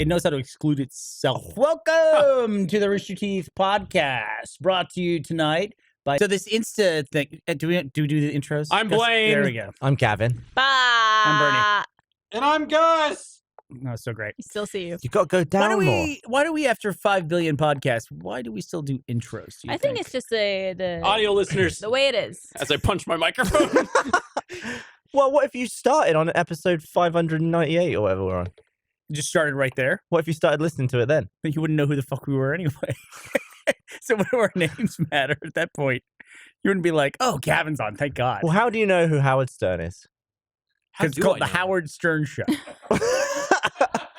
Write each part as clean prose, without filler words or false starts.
knows how to exclude itself. Welcome to the Rooster Teeth podcast, brought to you tonight by... So this Insta thing, do we do the intros? I'm Blaine. There we go. I'm Gavin. Bye. I'm Bernie. And I'm Gus. Oh, so great. I still see you. You got to go down more. Why do we, after 5 billion podcasts, why do we still do intros? I think it's just the Audio listeners, the way it is. as I punch my microphone. Well, what if you started on episode 598 or whatever we're on? just started right there. What if you started listening to it then? Then you wouldn't know who the fuck we were anyway. So what do our names matter at that point? You wouldn't be like, oh, Gavin's on, thank God. Well, how do you know who Howard Stern is? Because it's called The Howard Stern Show.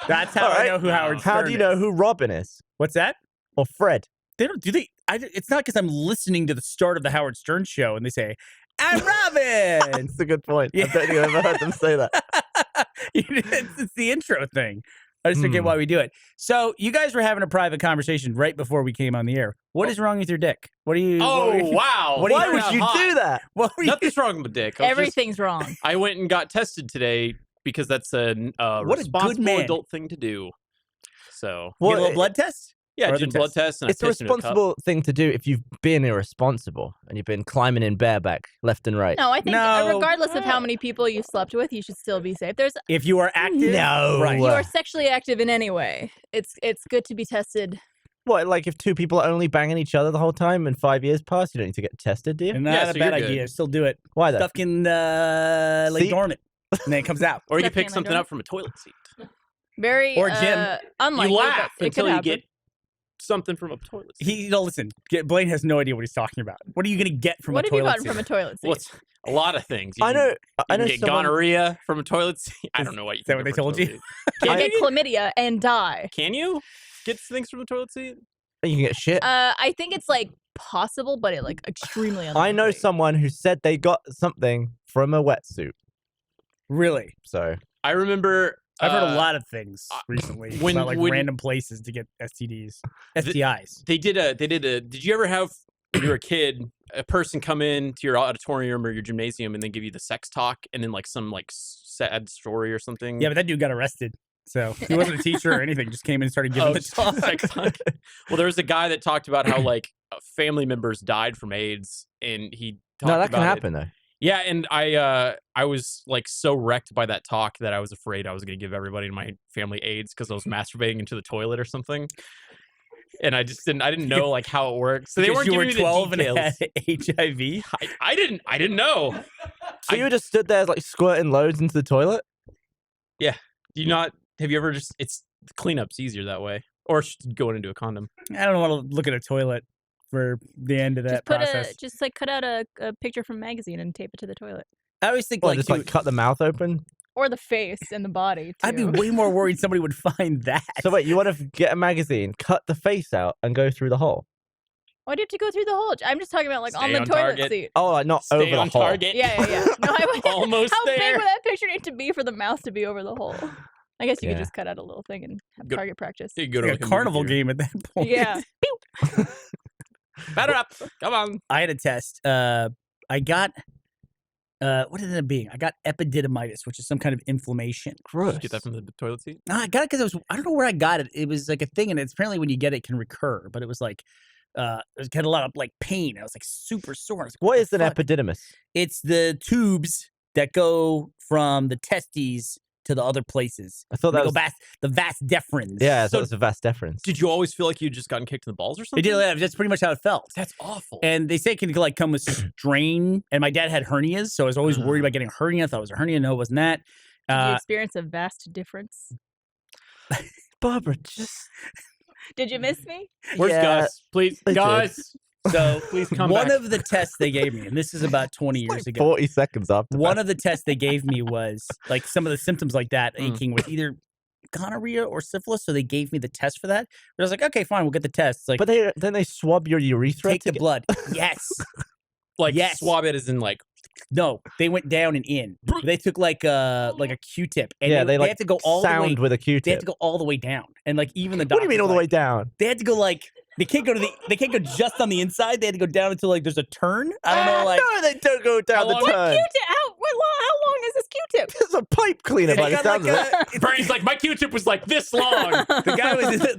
That's how All I right. know who Howard Stern is. How do you know who Robin is? What's that? Or Fred? They don't, do they? It's not because I'm listening to the start of The Howard Stern Show and they say, I'm Robin. That's a good point. Yeah. I don't think I've ever heard them say that. It's the intro thing. I just forget why we do it. So you guys were having a private conversation right before we came on the air. What is wrong with your dick? What do you? Wow. Why would you do that? What were you? Nothing's wrong with my dick. Everything's wrong. I went and got tested today because that's a What a good responsible man. adult thing to do. So, Get a little blood test? yeah, Or I did other a blood tests? test and It's I a pissed into a cup. responsible thing to do if you've been irresponsible and you've been climbing in bareback left and right. No, I think No. regardless of how many people you slept with, you should still be safe. There's If you are active, No. right? you are sexually active in any way. It's good to be tested. What, like if two people are only banging each other the whole time and 5 years pass, you don't need to get tested, do you? Not Yeah, a so bad you're good. idea. Still do it. Why though? Stuff can lay See? dormant, and then it comes out. Or you can Definitely pick something don't. up from a toilet seat. Very Or Jim. unlikely. You laugh but it until could you happen. get something from a toilet seat. Listen. Blaine has no idea what he's talking about. What are you going to get from What a have you toilet gotten seat? from a toilet seat? Well, it's a lot of things. You I can- know. I You know can get someone. gonorrhea from a toilet seat. I don't know what you that can what get they from a told you? toilet seat. You get chlamydia and die. Can you get things from the toilet seat? You can get shit. I think it's like possible, but it like extremely unlikely. I know someone who said they got something from a wetsuit. Really? So I remember. I've heard a lot of things recently when- about like when- random places to get STDs, STIs. They did a. Did you ever have when you were a kid a person come in to your auditorium or your gymnasium and then give you the sex talk and then like some like sad story or something? Yeah, but that dude got arrested. So he wasn't a teacher or anything. Just came in and started giving the just talk. sex talk. Well, there was a guy that talked about how like family members died from AIDS, and he talked no, that about can it. happen though. Yeah, and I was like so wrecked by that talk that I was afraid I was going to give everybody in my family AIDS because I was masturbating into the toilet or something. And I didn't know like how it worked. So they Because weren't you were giving me 12 the and details. had HIV. I didn't know. So you just stood there like squirting loads into the toilet? Do you not? Have you ever just? It's cleanup's easier that way, or going into a condom. I don't want to look at a toilet for the end of that process. Just like cut out a picture from a magazine and tape it to the toilet. I always think Well, like, just dude, like cut the mouth open? Or the face and the body. I'd be too. way more worried somebody would find that. So wait, you want to get a magazine, cut the face out, and go through the hole? Why do you have to go through the hole? I'm just talking about like on Stay the on toilet target. seat. Oh, like not Stay over the on hole. target. Yeah. No, I would. Almost How there. big would that picture need to be for the mouth to be over the hole? I guess you Yeah. could just cut out a little thing and have Go- target practice. You go Like to a like, carnival movie theater. game at that point. Yeah. Batter up. Come on. I had a test. I got what did it end up being? I got epididymitis, which is some kind of inflammation. Gross. Did you get that from the toilet seat? No, I got it because I don't know where I got it. It was like a thing, and it's apparently when you get it, it can recur. But it was like it had a lot of like pain. I was like super sore. I was like, What the is an fuck? epididymis? It's the tubes that go from the testes to the other places. I thought They that go was... back the vas deferens. Yeah, I thought So- it was a vas deferens. Did you always feel like you'd just gotten kicked in the balls or They something? did that. That's pretty much how it felt. That's awful. And they say it can like come with strain. And my dad had hernias, so I was always worried about getting a hernia. I thought it was a hernia. No, it wasn't that. Did you experience a vast difference? Barbara, just... Did you miss me? Where's Yeah, Gus? Please, I did. Gus. So Please come one back. of the tests they gave me, and this is about 20 years ago. 40 seconds after One that. of the tests they gave me was like some of the symptoms like that, Mm. aching with either gonorrhea or syphilis. So they gave me the test for that. But I was like, okay, fine, we'll get the test. It's like, But then they swab your urethra take to the blood. Yes. Like Yes. swab it as in like No, they went down and in. They took like a Q-tip, and yeah, they like had to go all the way. sound with a They had Q-tip. to go all the way down, and like even the What do doctor. you mean all the way down? They had to go like they can't go just on the inside. They had to go down until like there's a turn. I don't know, like No, they don't go down the long- turn. Q-tip. How long is this Q-tip. It's a pipe cleaner by the got sounds like of it. Bernie's like, my Q-tip was like this long. the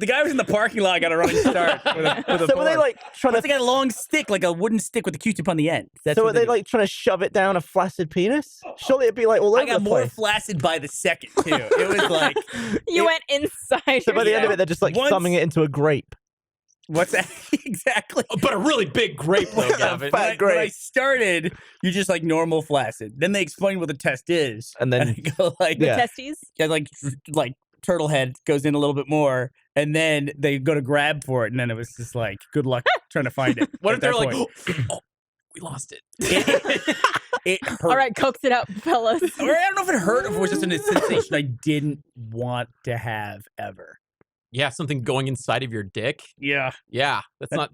guy was in the parking lot, got a running start. With a So were they board. like trying Plus, they to? got a long stick, like a wooden stick with a Q-tip on the end. That's So what are they do. like trying to shove it down a flaccid penis? Surely it'd be like all over I got the more place. flaccid by the second too. It was like, You went inside. So by the end of Yeah. it, they're just like Once- thumbing it into a grape. what's that exactly? But a really big grape, though, Gavin. Fat When I grape. started, you're just like normal flaccid. Then they explain what the test is, And then- I go like, Yeah. Testes. yeah, like turtle head goes in a little bit more, and then they go to grab for it, and then it was just like, good luck trying to find it. What at if they're that like, point. oh, we lost it. It hurt. All right, coax it out, fellas. Or I don't know if it hurt or if it was just a sensation I didn't want to have ever. Yeah, something going inside of your dick. Yeah. Yeah, that's not.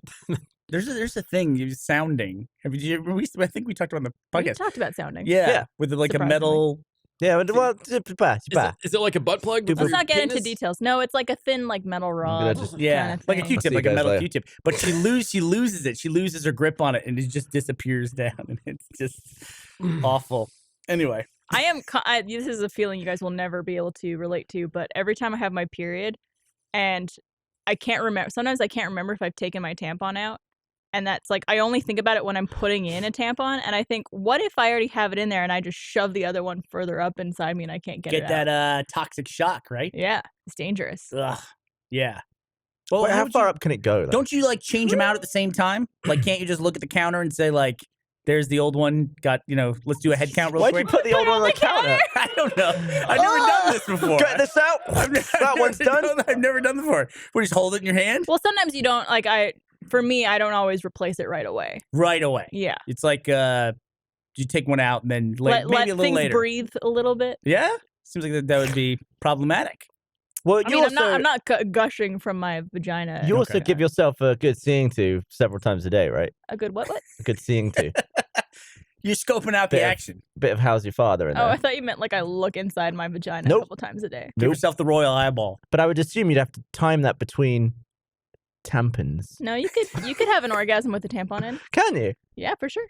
There's a thing, sounding. I think we talked about on the We podcast. talked about sounding. Yeah. With like a Surprisingly. metal. Yeah, well, Is it like a butt plug? Let's for Let's your not get into penis? details. No, it's like a thin, like metal gonna rod. just- Yeah. kinda Like a thing. Q-tip, see like you a guys metal later. Q-tip. But she loses it. She loses her grip on it and it just disappears down. And it's just awful. Anyway. This is a feeling you guys will never be able to relate to, but every time I have my period and I can't remember, sometimes I can't remember if I've taken my tampon out. And that's like, I only think about it when I'm putting in a tampon. And I think, what if I already have it in there and I just shove the other one further up inside me and I can't get it out? that toxic shock, right? Yeah, it's dangerous. Ugh. Yeah. Well, Wait, how would far you- up can it go? Then? Don't you like change them out at the same time? Like, can't you just look at the counter and say like, "There's the old one. Got let's do a head count real Why'd you quick." put the old one on the counter? I don't know. I've never done this before. Get this out. That one's done. I've never done before. We just hold it in your hand Well, sometimes you don't, like, for me, I don't always replace it right away. right away. Yeah. It's like you take one out and then Let maybe a little things later. breathe a little bit. Yeah, seems like that would be problematic. Well, I you mean, also I'm not gushing from my vagina. you also Okay. give yourself a good seeing to several times a day, right? A good what? A good seeing to. You're scoping out the Bit of- action. Bit of how's your father in Oh, there. I thought you meant like I look inside my vagina Nope. a couple times a day. Give Nope. yourself the royal eyeball. But I would assume you'd have to time that between tampons. No, you could have an orgasm with a tampon in. Can you? Yeah, for sure.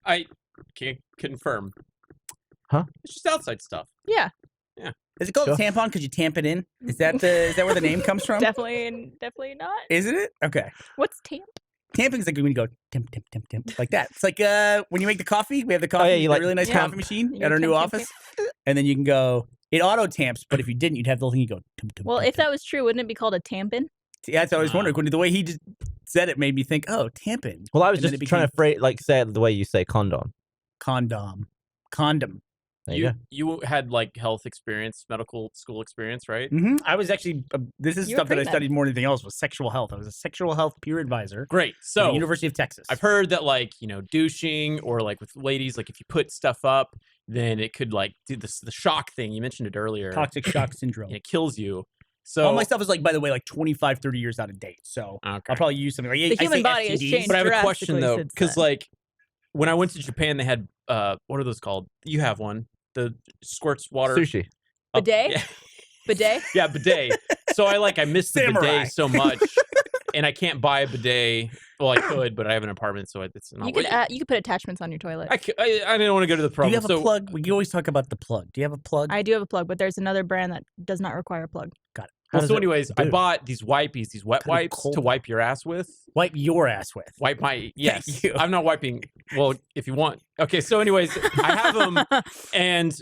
I can't confirm. Huh? It's just outside stuff. Yeah, Is it called Sure. a tampon because you tamp it in? Is that where the name comes from? definitely not. Isn't it? Okay. What's tamp? Tamping's like when you go temp, temp, temp, temp, like that. It's like when you make the coffee. We have the coffee, yeah, you the like really nice tamp. coffee machine You at go our new temp, temp, office, and then you can go. It auto tamps, but if you didn't, you'd have the little thing. You go. Temp, temp, Well, temp, if temp. that was true, wouldn't it be called a tampon? Yeah, that's what I was wondering. When the way he just said it made me think, oh, tampon, Well, I was And then just it trying to say it the way you say condom. condom. There you go. You had like health experience, medical school experience, right? I was actually. This is You were stuff that I pre-med. studied more than anything else. Was sexual health. I was a sexual health peer advisor Great. at the So University of Texas. I've heard that like douching or like with ladies, like if you put stuff up, then it could like do the shock thing. You mentioned it earlier. toxic shock syndrome. And it kills you. So All my stuff is like, by the way, like 25, 30 years out of date. So Okay. I'll probably use something like The I human say body has STDs. changed. But I have a question drastically though, since because then. like when I went to Japan, they had what are those called? You have one. The squirts water. Sushi. up- Bidet? Yeah, Bidet? yeah, bidet. So I miss the Samurai. bidet so much, and I can't buy a bidet. Well, I could, but I have an apartment, so it's not. You could put attachments on your toilet. I didn't want to go to the Do problem. you have so a plug? We always talk about the plug. Do you have a plug? I do have a plug, but there's another brand that does not require a plug. How Well, does so it anyways, I do? bought these wipies, these wet Kinda wipes cold to one. wipe your ass with. Wipe your ass with. Wipe my yes. you. I'm not wiping. Well, if you want. Okay, so anyways, I have them, and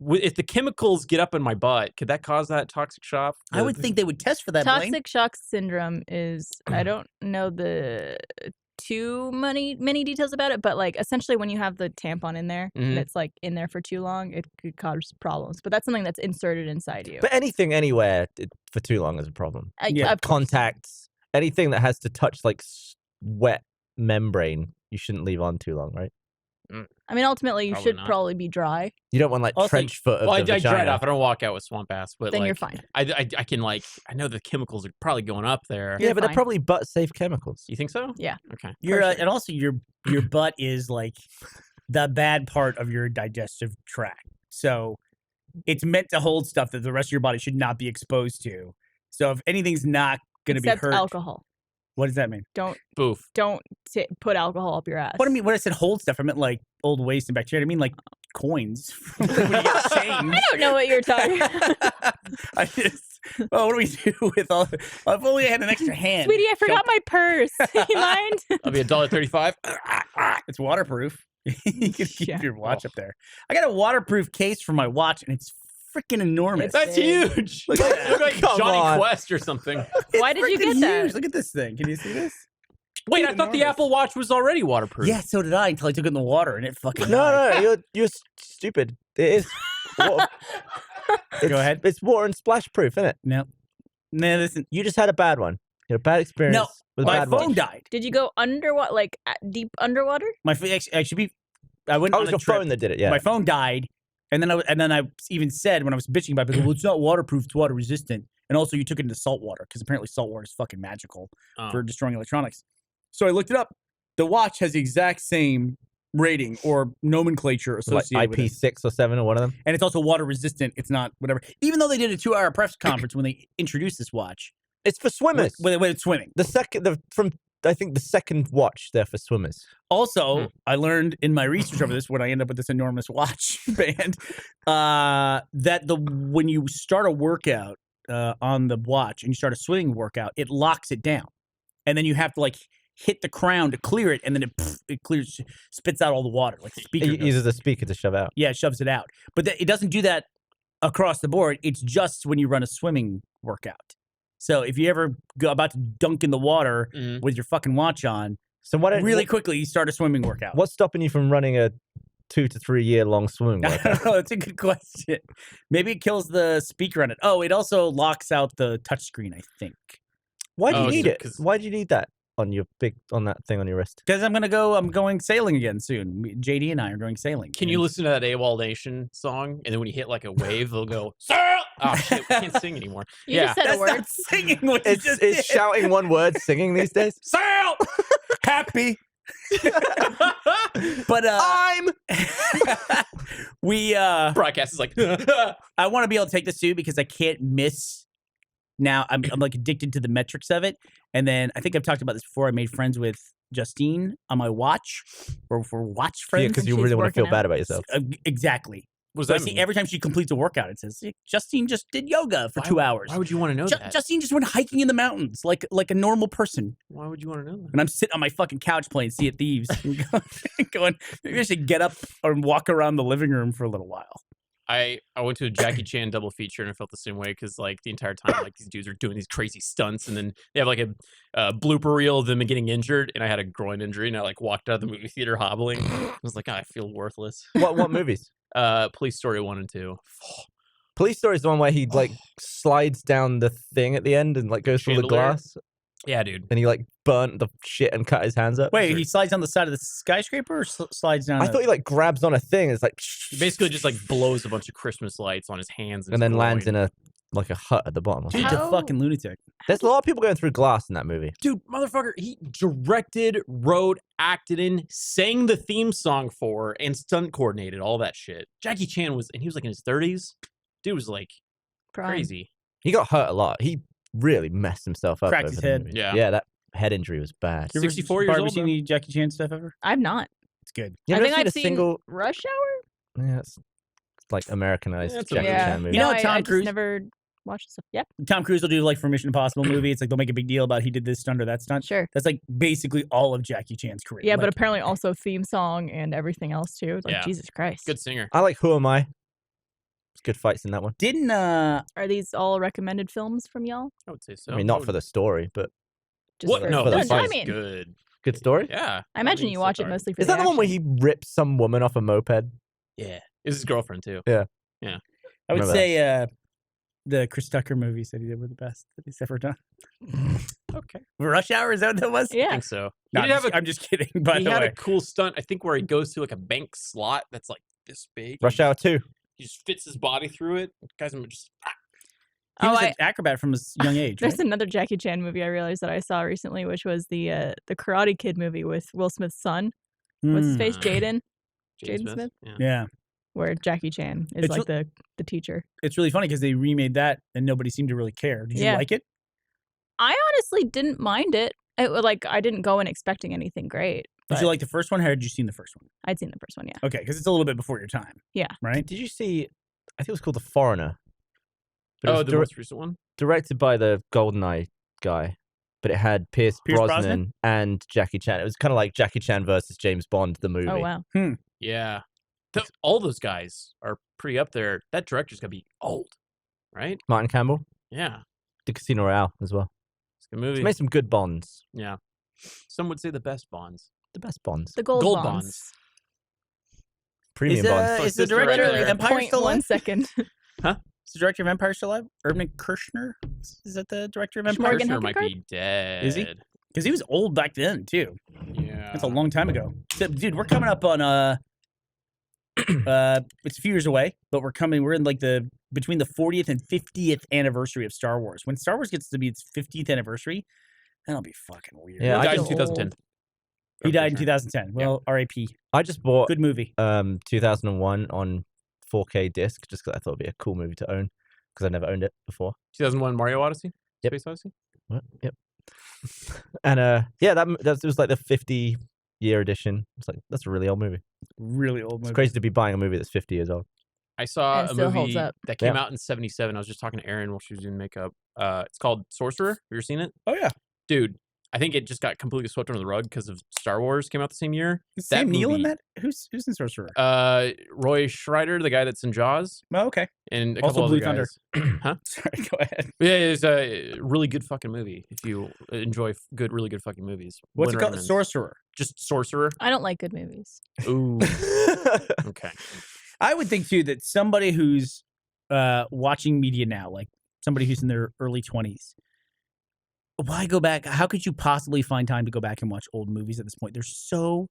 if the chemicals get up in my butt, could that cause that toxic shock? I would think they would test for that. Blaine. Toxic shock syndrome is, I don't know the too many details about it, but like essentially when you have the tampon in there Mhm. and it's like in there for too long, it could cause problems. But that's something that's inserted inside you. But anything anywhere for too long is a problem. yeah, Of course. Contacts, anything that has to touch like wet membrane, you shouldn't leave on too long, right? I mean, ultimately, you Probably should not. probably be dry. You don't want like Also, trench foot of Well, I the dry it vagina. off. I don't walk out with swamp ass, but Then like, you're fine. I can like I know the chemicals are probably going up there. Yeah, You're but they're fine. probably butt safe chemicals. You think so? Yeah. Okay. Your for sure. and also your butt is like the bad part of your digestive tract. So it's meant to hold stuff that the rest of your body should not be exposed to. So if anything's not going to be Except hurt, alcohol. what does that mean? Don't Boof. put alcohol up your ass. What I mean, when I said hold stuff, I meant like old waste and bacteria. I mean like coins when you get changed. I don't know what you're talking I just, well, what do we do with all? If only I had an extra hand. Sweetie, I forgot my purse. You mind? I'll be $1.35. It's waterproof. You can keep Yeah. your watch up there. I got a waterproof case for my watch, and it's freaking enormous. That's huge. Look You at that. look like Come Johnny on. Quest or something. Why did you freaking get that? huge. Look at this thing. Can you see this? Wait, I It's thought the enormous. Apple Watch was already waterproof. Yeah, so did I until I took it in the water, and it fucking died. No, you're stupid. It is. Water, Go ahead. It's water and splash proof, isn't it? No, listen. You just had a bad one. You had a bad experience No, with a my bad phone watch. died. Did you go underwater, like deep underwater? My phone actually, I went Oh, on it was a your trip. phone that did it. Yeah. My phone died, and then I even said when I was bitching about it, well, it's not waterproof, it's water resistant, and also you took it into salt water because apparently salt water is fucking magical Oh. for destroying electronics. So I looked it up. The watch has the exact same rating or nomenclature like associated with it. IP6 or 7 or one of them. And it's also water resistant. It's not whatever. Even though they did a 2-hour press conference when they introduced this watch It's for swimmers. when it's swimming. I think the second watch there for swimmers. Also, I learned in my research over this when I end up with this enormous watch band that when you start a workout on the watch and you start a swimming workout, it locks it down, and then you have to like hit the crown to clear it, and then it clears, spits out all the water like the speaker. It does. uses a speaker to shove out. Yeah, it shoves it out, but it doesn't do that across the board. It's just when you run a swimming workout. So if you ever go about to dunk in the water Mhm. with your fucking watch on, So why don't really quickly you start a swimming workout. What's stopping you from running a 2 to 3 year long swimming I workout? don't know. That's a good question. Maybe it kills the speaker on it. Oh, it also locks out the touchscreen, I think. Why do you Oh, need so- it? 'cause- Why do you need that on that thing on your wrist? Because I'm going sailing again soon. JD and I are going sailing. Can you And- listen to that AWOL Nation song? And then when you hit like a wave, they'll go, Sail! Oh, shit, we can't sing anymore. You Yeah. just said That's a word. not singing what you It's just it's did. shouting one word, singing these days. Sail! Happy. But I'm we Broadcast is like, I want to be able to take this too because I can't miss. Now I'm like addicted to the metrics of it, and then I think I've talked about this before. I made friends with Justine on my watch, or for watch yeah, friends. because you she's really want to feel working bad out. about yourself. Exactly. what does So I that see mean? every time she completes a workout, it says Justine just did yoga for Why- 2 hours. Why would you want to know that? Justine just went hiking in the mountains like a normal person, Why would you want to know that? and I'm sitting on my fucking couch playing Sea of Thieves, and going, maybe I should get up or walk around the living room for a little while. I went to a Jackie Chan double feature and I felt the same way because like the entire time like these dudes are doing these crazy stunts and then they have like a blooper reel of them getting injured and I had a groin injury and I like walked out of the movie theater hobbling. I was like, I feel worthless. What movies? Police Story 1 and 2. Police Story is the one where he like slides down the thing at the end and like goes through the Chandelier? glass, Yeah, dude. and he like burnt the shit and cut his hands up. Wait, he slides down the side of the skyscraper or slides down? I thought he like grabs on a thing. It's like He basically just like blows a bunch of Christmas lights on his hands and then lands in a hut at the bottom. or Dude's something. a How- fucking lunatic. There's a lot of people going through glass in that movie. Dude, motherfucker, he directed, wrote, acted in, sang the theme song for, and stunt coordinated all that shit. Jackie Chan he was like in his 30s. Dude was like Prime. crazy. He got hurt a lot. He really messed himself up. Cracked over his the head. movie. Yeah. That head injury was bad. You ever- 64 years Barb, you old, seen bro. any Jackie Chan stuff ever? I've not. It's good. You I ever think seen I've a seen single? Rush Hour. Yeah, it's like Americanized Yeah, it's Jackie okay. Yeah. Chan movie. You know No, Tom I Cruise- just never watched stuff. Yep, Tom Cruise will do like for Mission Impossible movie. It's like they'll make a big deal about he did this stunt or that stunt. sure. That's like basically all of Jackie Chan's career. Yeah, like, but apparently also theme song and everything else too. It's like Yeah. Jesus Christ. Good singer. I like Who Am I? It's good fights in that one. didn't Are these all recommended films from y'all? I would say so. I mean, not for the story, but Just What? for- No, for the this fight. I is mean, good. good story. Yeah. I imagine mean, you so watch it far. mostly for Is that the one where action. he rips some woman off a moped? Yeah. It's his girlfriend too. I would Remember say the Chris Tucker movies that he did were the best that he's ever done. Okay. Rush Hour, is that what that was? I Yeah. think so. No, He did have a I'm just kidding. By he the had way, a cool stunt, I think, where he goes to like a bank slot that's like this big. Rush Hour 2. He just fits his body through it. Guys, I'm just he Oh, was an acrobat from his young age. There's Right? another Jackie Chan movie I realized that I saw recently, which was the Karate Kid movie with Will Smith's son. What's his face? Mm. Jaden, Jaden Jaden Smith? Yeah. Yeah, where Jackie Chan is It's like the teacher. it's really funny because they remade that and nobody seemed to really care. Did you Yeah. like it? I honestly didn't mind it. I didn't go in expecting anything great. Did you like the first one? How had you seen the first one? I'd seen the first one, yeah. Okay, because it's a little bit before your time. Yeah. Right? Did you see? I think it was called The Foreigner. But it Oh, was the most recent one. directed by the GoldenEye guy, but it had Pierce Brosnan and Jackie Chan. It was kind of like Jackie Chan versus James Bond, the movie. Oh, wow. Yeah. All those guys are pretty up there. That director's gonna be old, right? Martin Campbell Yeah. did Casino Royale as well. It's a good movie. He's made some good Bonds. Yeah. Some would say the best Bonds. The best Bonds. The gold Gold bonds. Bonds. Premium Bonds. Is the sister director right of there. Empire Point still 1 alive? second. Is the director of Empire still alive? Urban Kirchner? Is that the director of Empire? Morgan Kirshner might Heckerkart? be dead. Is he? Because he was old back then, too. Yeah. That's a long time ago. So, dude, we're coming up on it's a few years away, but we're in like between the 40th and 50th anniversary of Star Wars. When Star Wars gets to be its 50th anniversary, that'll be fucking weird. Yeah, He I died in just- 2010. He died in 2010. Well, R.I.P. I just bought Good movie. 2001 on 4K disc just because I thought it'd be a cool movie to own because I never owned it before. 2001 Mario Odyssey? Yep. Space Odyssey? What? Yep. And yeah, that was like the 50-year edition. It's like that's a really old movie. Really old movie. It's crazy to be buying a movie that's 50 years old. I saw And a still holds movie up. that came Yeah. out in 77. I was just talking to Erin while she was doing makeup. It's called Sorcerer. Have you ever seen it? Oh, yeah. Dude, I think it just got completely swept under the rug because of Star Wars came out the same year. Is That Sam Neill in movie- that? Who's in Sorcerer? Roy Schreider, the guy that's in Jaws, Oh, okay. and a Also couple Blue other Thunder. guys. Huh? Sorry, go ahead. Yeah, it's a really good fucking movie. If you enjoy really good fucking movies. What's it Win called? recommends. Sorcerer. Just Sorcerer. I don't like good movies. Ooh. Okay. I would think too that somebody who's watching media now, like somebody who's in their early 20s, why go back? How could you possibly find time to go back and watch old movies at this point? There's so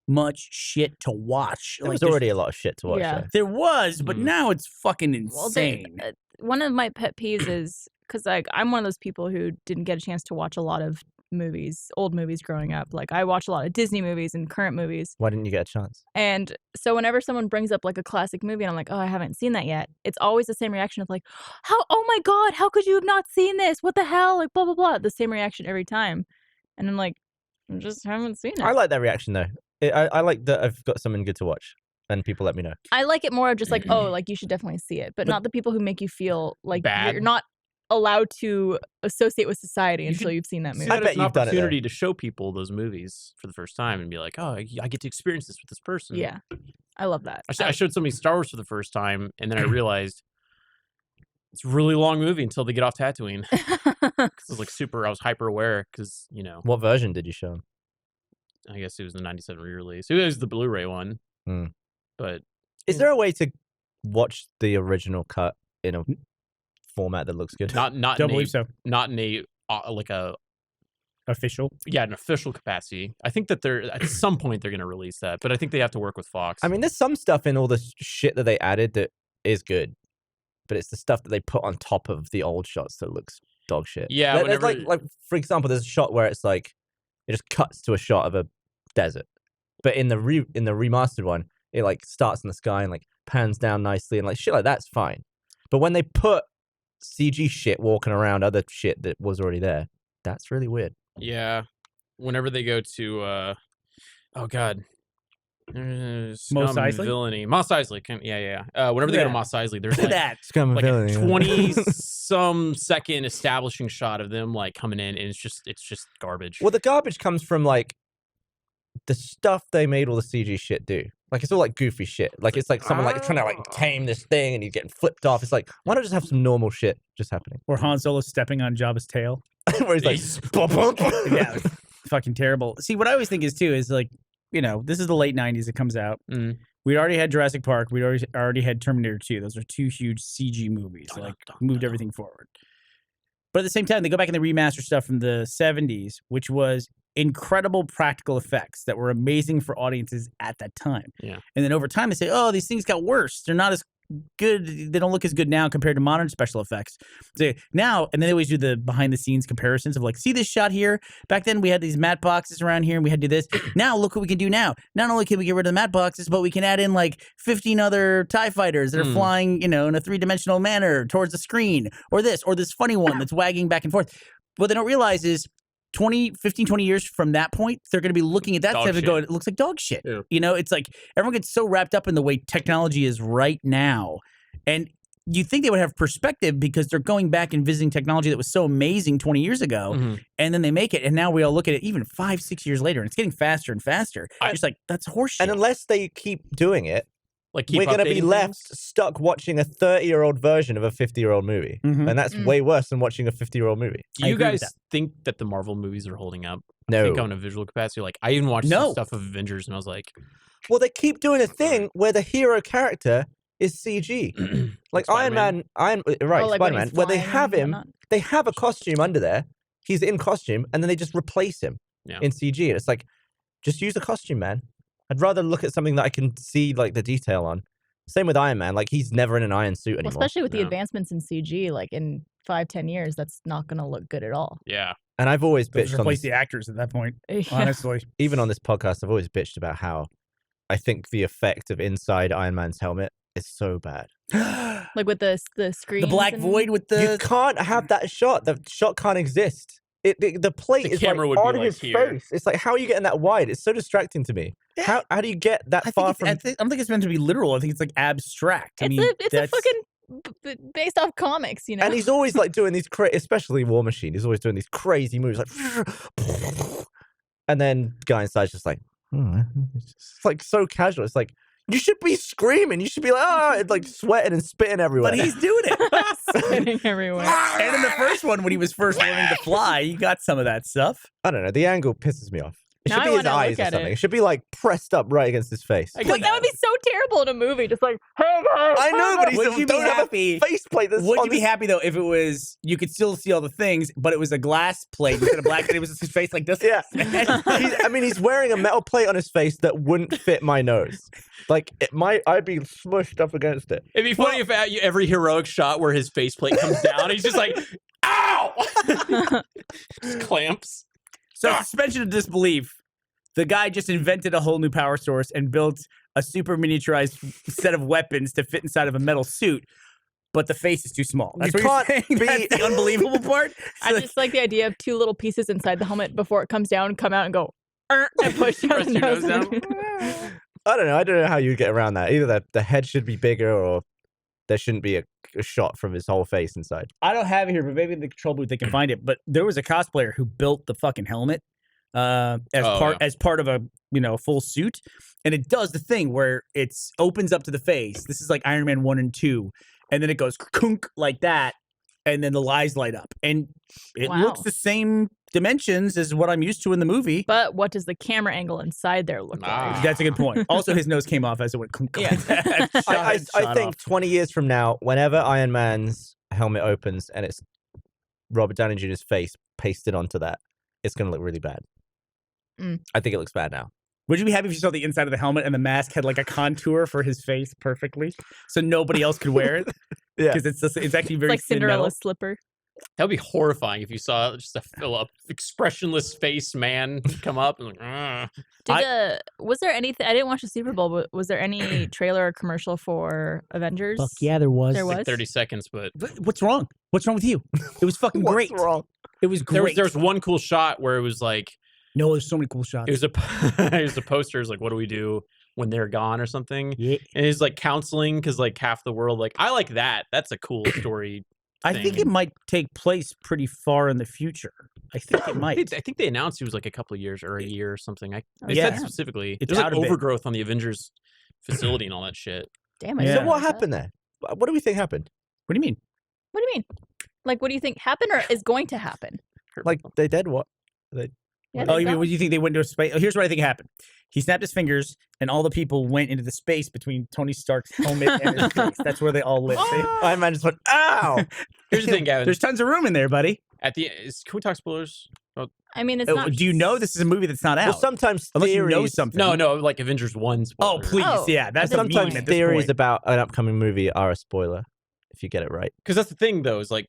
much shit to watch. There was there's- already a lot of shit to watch. Yeah. though. there was, but Mm. now it's fucking Well, insane. one of my pet peeves is because like I'm one of those people who didn't get a chance to watch a lot of movies, old movies growing up. Like I watch a lot of Disney movies and current movies. Why didn't you get a chance? And so whenever someone brings up like a classic movie and I'm like, oh, I haven't seen that yet, it's always the same reaction of like, how, oh my God, how could you have not seen this? What the hell? Like, blah, blah, blah. The same reaction every time. And I'm like, I just haven't seen it. I like that reaction though. I like that I've got something good to watch and people let me know. I like it more of just like, oh, like you should definitely see it, but not the people who make you feel like Bad. you're not allowed to associate with society You until should you've seen that See movie. I that bet as an you've done it, though. opportunity to show people those movies for the first time and be like, oh, I get to experience this with this person. Yeah, I love that. I showed somebody Star Wars for the first time, and then I realized it's a really long movie until they get off Tatooine. I was hyper aware because, What version did you show them? I guess it was the 97 re-release. It was the Blu-ray one. Hmm. But Is there a way to watch the original cut in a format that looks good? not Don't in believe so. not in a like a Official. an official capacity. I think that they're at some point they're going to release that, but I think they have to work with Fox. I mean, there's some stuff in all the shit that they added that is good, but it's the stuff that they put on top of the old shots that looks dog shit. Yeah, There's whenever- like for example, there's a shot where it's like it just cuts to a shot of a desert, but in the remastered one, it like starts in the sky and like pans down nicely and like shit like that's fine. But when they put CG shit walking around other shit that was already there, that's really weird. yeah, whenever they go to oh god. Mos Scum and Eisley? Villainy. Mos Eisley. Whenever they go to Yeah. Mos Eisley, there's Look at like that. like a 20 some second establishing shot of them like coming in, and it's just garbage. Well, the garbage comes from like the stuff they made all the CG shit do. Like it's all like goofy shit. Like it's like someone like trying to like tame this thing and he's getting flipped off. It's like why not just have some normal shit just happening? Or Han Solo stepping on Jabba's tail. Where he's like, bump, bump. Yeah, fucking terrible. See, what I always think is too is like, this is the late 90s. It comes out. Mm. We already had Jurassic Park. We already had Terminator 2. Those are two huge CG movies. Dun, Like dun, moved dun. everything forward. But at the same time, they go back and they remaster stuff from the 70s, which was incredible practical effects that were amazing for audiences at that time. Yeah. And then over time, they say, oh, these things got worse. They're not as good. They don't look as good now compared to modern special effects. So now, and then they always do the behind the scenes comparisons of like, see this shot here? Back then we had these matte boxes around here and we had to do this. Now look what we can do now. Not only can we get rid of the matte boxes, but we can add in like 15 other TIE fighters that are flying, in a 3-dimensional manner towards the screen, or this funny one that's wagging back and forth. What they don't realize is 15, 20 years from that point, they're going to be looking at that Dog stuff and shit. going, it looks like dog shit. Yeah. You know, it's like everyone gets so wrapped up in the way technology is right now. And you think they would have perspective because they're going back and visiting technology that was so amazing 20 years ago. Mhm. And then they make it. And now we all look at it even 5, 6 years later and it's getting faster and faster. It's just like, that's horseshit. And unless they keep doing it, Like keep we're going to be updating left things. stuck watching a 30-year-old version of a 50-year-old movie. Mhm. And that's way worse than watching a 50-year-old movie. Do I you agree with guys think that the Marvel movies are holding up? I No. think on a visual capacity. Like I even watched No. some stuff of Avengers and I was like, Well, they keep doing a thing where the hero character is CG. Like Iron Spider-Man? Man, Oh, like when Spider-Man, he's where they flying have and him, whatnot. they have a costume under there. He's in costume, and then they just replace him Yeah. in CG. And it's like, just use the costume, man. I'd rather look at something that I can see like the detail on. Same with Iron Man. Like he's never in an iron suit Well, anymore. especially with the No. advancements in CG, like in 5-10 years, that's not going to look good at all. yeah. And I've always Just bitched on replace this, the actors at that point, Yeah. honestly. even on this podcast, I've always bitched about how I think the effect of inside Iron Man's helmet is so bad. Like with the screen. The black void with You the... can't have that shot. The shot can't exist. The plate The is camera like would be, on like, his here. face. It's like, how are you getting that wide? It's so distracting to me. How do you get that far from? I don't think it's meant to be literal. I think it's like abstract. I mean, It's a that's- fucking based off comics, you know. And he's always like doing these especially War Machine. He's always doing these crazy moves, like, and then guy inside's just like, it's like so casual. It's like you should be screaming. You should be like, like sweating and spitting everywhere. But he's doing it. spitting everywhere. And in the first one, when he was first learning to fly, you got some of that stuff. I don't know. The angle pisses me off. It Now should I be his wanna look eyes or at something. it. It should be like pressed up right against his face. I But that would be so terrible in a movie. Just like, hey guys. I know, but he's Would you be don't have a happy? faceplate. That's Would on you be his- happy though if it was you could still see all the things, but it was a glass plate instead of black, and it was just his face like this? Yeah. He's wearing a metal plate on his face that wouldn't fit my nose. Like I'd be smushed up against it. It'd be funny if at every heroic shot where his faceplate comes down, he's just like, ow! Just clamps. So suspension of disbelief. The guy just invented a whole new power source and built a super miniaturized set of weapons to fit inside of a metal suit, but the face is too small. That's You what can't you're saying? be- That's the unbelievable part. I So- just like the idea of 2 little pieces inside the helmet before it comes down, come out and go, and push down Press the your nose. nose I don't know how you get around that. Either the head should be bigger or there shouldn't be a shot from his whole face inside. I don't have it here, but maybe in the control booth they can find it. But there was a cosplayer who built the fucking helmet as part of a full suit, and it does the thing where it's opens up to the face. This is like Iron Man 1 and 2, and then it goes kunk like that, and then the eyes light up, and it looks Wow. the same dimensions as what I'm used to in the movie. But what does the camera angle inside there look like? That's a good point. Also, his nose came off as it went kunk. Yeah. Like that. I Shot think off. 20 years from now, whenever Iron Man's helmet opens and it's Robert Downey Jr.'s face pasted onto that, it's going to look really bad. I think it looks bad now. Would you be happy if you saw the inside of the helmet and the mask had like a contour for his face perfectly, so nobody else could wear it? Yeah. because it's actually very Like thin metal. Cinderella's slipper. That would be horrifying if you saw just a fill-up, expressionless face man come up and like, "Ugh." Was there anything? I didn't watch the Super Bowl, but was there any trailer or commercial for Avengers? Fuck yeah, there was. There like was? 30 seconds, but What's wrong? What's wrong with you? It was fucking great. What's wrong? It was great. there was one cool shot where it was like, no, there's so many cool shots. it was a poster. It was like, what do we do when they're gone or something? Yeah. And he's like counseling because like half the world, like, I like that. That's a cool story. I think thing. it might take place pretty far in the future. I think it might. I think they announced it was like a couple of years or a year or something. They Yeah. said specifically. It's There's like out a bit. overgrowth on the Avengers facility and all that shit. Damn, I Yeah. didn't So know what that. happened there? What do we think happened? What do you mean? What do you mean? Like, what do you think happened or is going to happen? Like they did what? Yeah, Oh, they you mean got- what do you think they went into space? Here's what I think happened. He snapped his fingers, and all the people went into the space between Tony Stark's helmet and his face. That's where they all lived. See? Iron Man just went, ow! Here's the thing, Gavin. There's tons of room in there, buddy. Can we talk spoilers? I mean, it's not. Do you know this is a movie that's not out? Well, sometimes Unless you know theories, something. No, like Avengers 1 Oh, spoilers. please. Oh, Yeah, that's a sometimes meme at this theories point. about an upcoming movie are a spoiler if you get it right. Because that's the thing, though, is like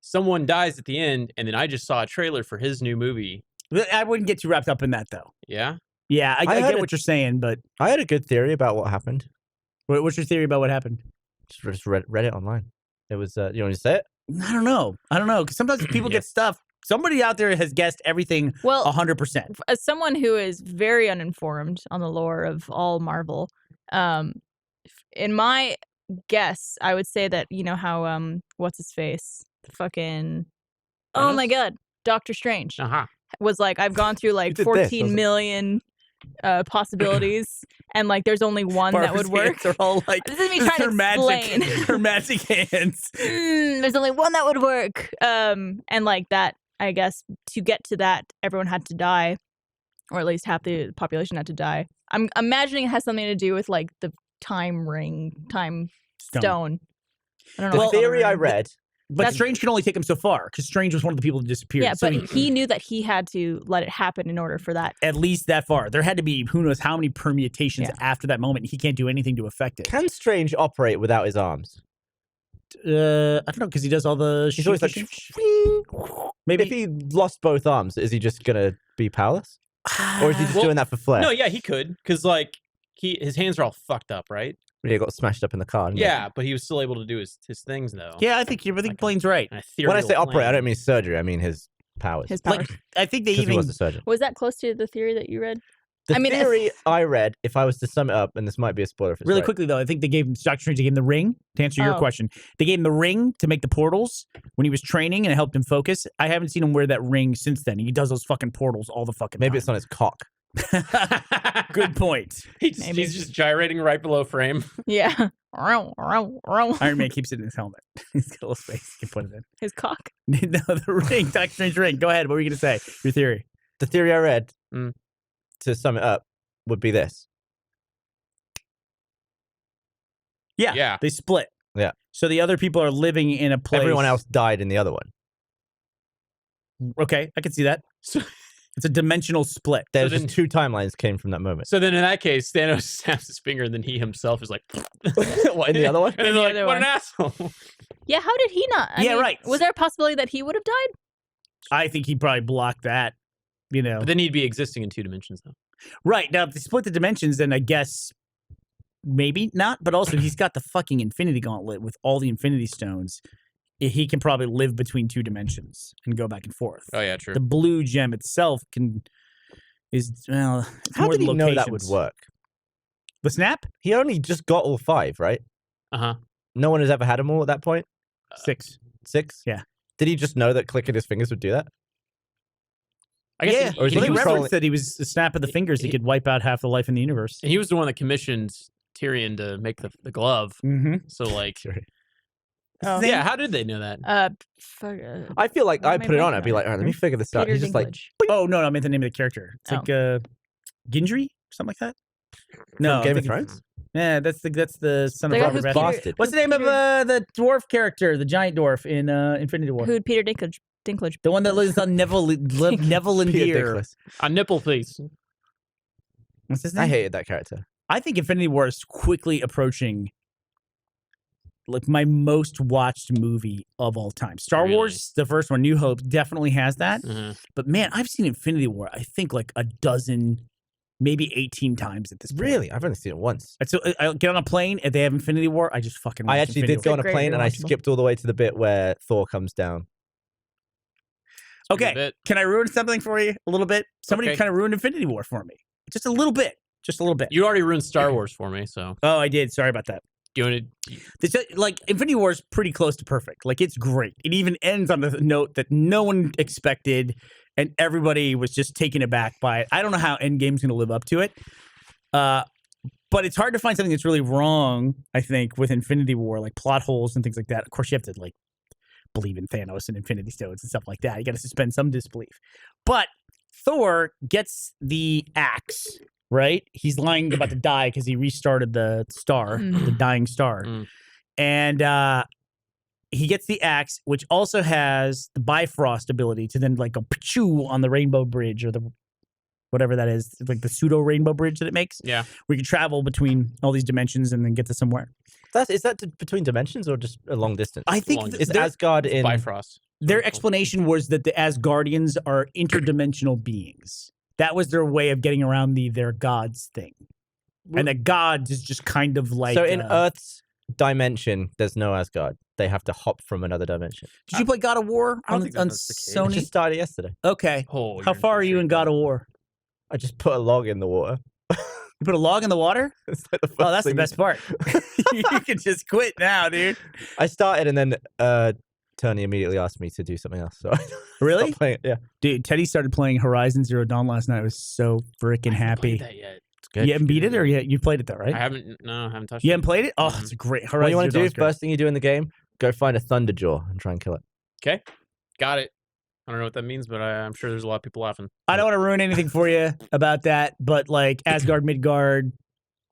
someone dies at the end, and then I just saw a trailer for his new movie. I wouldn't get too wrapped up in that, though. Yeah? Yeah, I I heard get what you're saying, but I had a good theory about what happened. what's your theory about what happened? Just read it online. It was, you want me to say it? I don't know. Because sometimes people get stuff Somebody out there has guessed everything Well, 100%. as someone who is very uninformed on the lore of all Marvel, in my guess, I would say that you know how what's his face, the fucking oh my Thanos? god, Doctor Strange Uh-huh. was like, I've gone through like did this, 14 wasn't it? million possibilities, and like there's only one that would work. They're all like, This is me this trying to her magic, explain. her magic hands. There's only one that would work. And like that, I guess to get to that, everyone had to die, or at least half the population had to die. I'm imagining it has something to do with like the time ring, time stone. I don't know. The what color theory I ring. read. But That's- Strange can only take him so far because Strange was one of the people that disappeared. Yeah, So but he knew that he had to let it happen in order for that. at least that far. There had to be who knows how many permutations Yeah. after that moment. He can't do anything to affect it. Can Strange operate without his arms? I don't know because he does all the. He's always like, maybe if he lost both arms, is he just gonna be powerless, or is he just Well, doing that for flair? No, yeah, he could, because like his hands are all fucked up, right? He got smashed up in the car. didn't he? Yeah, but he was still able to do his things though. Yeah, I think Like Blaine's right. An When I ethereal say operate, I plane. don't mean surgery. I mean his powers. His powers. Like I think they Because he even was a surgeon. Was that close to the theory that you read? The I mean, if- theory I read, if I was to sum it up, and this might be a spoiler if it's really right, quickly though. I think they gave him Doctor Strange. They gave him the ring to answer your Oh. question. They gave him the ring to make the portals when he was training and it helped him focus. I haven't seen him wear that ring since then. He does those fucking portals all the fucking maybe time. it's on his cock. Good point. Maybe. He's just gyrating right below frame. Yeah. Iron Man keeps it in his helmet. He's got a little space. He can put it in. His cock. No, the ring, Doctor Strange ring. Go ahead. What were you going to say? Your theory. The theory I read, Mm. to sum it up, would be this: Yeah. Yeah. They split. Yeah. So the other people are living in a place. everyone else died in the other one. Okay, I can see that. So- It's a dimensional split. There's then- just two timelines came from that moment. So then in that case, Thanos snaps his finger and then he himself is like, What, in the other one? And then the they're other like, what an one. asshole. Yeah, how did he not? I Yeah, mean, right. Was there a possibility that he would have died? I think he probably blocked that. You know. But then he'd be existing in 2 dimensions though. Right. Now, if they split the dimensions, then I guess maybe not. But also, he's got the fucking Infinity Gauntlet with all the Infinity Stones. He can probably live between 2 dimensions and go back and forth. Oh yeah, true. The blue gem itself is well. It's How more did the he know that would locations. work? The snap? He only just got all 5, right? Uh-huh. No one has ever had them all at that point. 6. 6. Yeah. Did he just know that clicking his fingers would do that? I guess Yeah. he, Or is Well, he they was, controlling- referenced that he was a snap of the fingers. He could wipe out half the life in the universe. he was the one that commissioned Tyrion to make the glove. Mm-hmm. So like, Oh. yeah, how did they know that? I feel like What I am I put it on. blanking I'd be on? like, all right, let me figure this out. Peter He's just like, Dinklage. Oh no, I meant the name of the character. It's Oh. like Gendry, something like that. No, from Game I'm of thinking- Thrones? Yeah, that's the son The of guy Robert who's Baratheon. Peter- Bastard. What's the name of Peter- the dwarf character, the giant dwarf in Infinity War? Who'd Peter Dinklage? The one that lives on Neville and Peter Deer. Dinklage. A nipple, please. What's his name? I hated that character. I think Infinity War is quickly approaching like my most watched movie of all time. Star Really? Wars, the first one, New Hope, definitely has that. Uh-huh. But man, I've seen Infinity War, I think like a dozen, maybe 18 times at this point. Really? I've only seen it once. And so I get on a plane and they have Infinity War. I just fucking. I watch actually Infinity did go War. on a Great plane and I rewatchable. skipped all the way to the bit where Thor comes down. It's a good Okay, bit. can I ruin something for you a little bit? Somebody Okay. kind of ruined Infinity War for me, just a little bit, just a little bit. You already ruined Star Wars for me, so Oh, I did. Sorry about that. do you want to? It's like Infinity War is pretty close to perfect. Like it's great. It even ends on a note that no one expected, and everybody was just taken aback by it. I don't know how Endgame's going to live up to it, but it's hard to find something that's really wrong. I think with Infinity War, like plot holes and things like that. Of course, you have to like believe in Thanos and Infinity Stones and stuff like that. You got to suspend some disbelief. But Thor gets the axe. Right, he's lying about to die because he restarted the star, the dying star, Mm. and he gets the axe, which also has the Bifrost ability to then like go pachoo on the Rainbow Bridge or the whatever that is, like the pseudo Rainbow Bridge that it makes. Yeah. We can travel between all these dimensions and then get to somewhere. Is that between dimensions or just a long distance? I think Long Is their, Asgard in? Bifrost. their explanation was that the Asgardians are interdimensional beings. That was their way of getting around their gods thing. And the gods is just kind of like So in Earth's dimension, there's no Asgard. They have to hop from another dimension. Did you play God of War I don't on, think on that's the case. I Sony? just started yesterday. Okay. Oh, How far are you in God of War? I just put a log in the water. You put a log in the water? It's like the Oh, first that's the thing best part. You can just quit now, dude. I started and then Tony immediately asked me to do something else. So I Really? stopped playing it. Yeah, Dude, Teddy started playing Horizon Zero Dawn last night. I was so freaking happy. That yet. it's good. You haven't beat it, or you played it though, right? I haven't touched You it. haven't played it? Oh, Mhm. it's a great What Horizon you want Zero to Dawn's do? great. First thing you do in the game, go find a Thunderjaw and try and kill it. Okay, got it. I don't know what that means, but I'm sure there's a lot of people laughing. I don't want to ruin anything for you about that, but like Asgard, Midgard,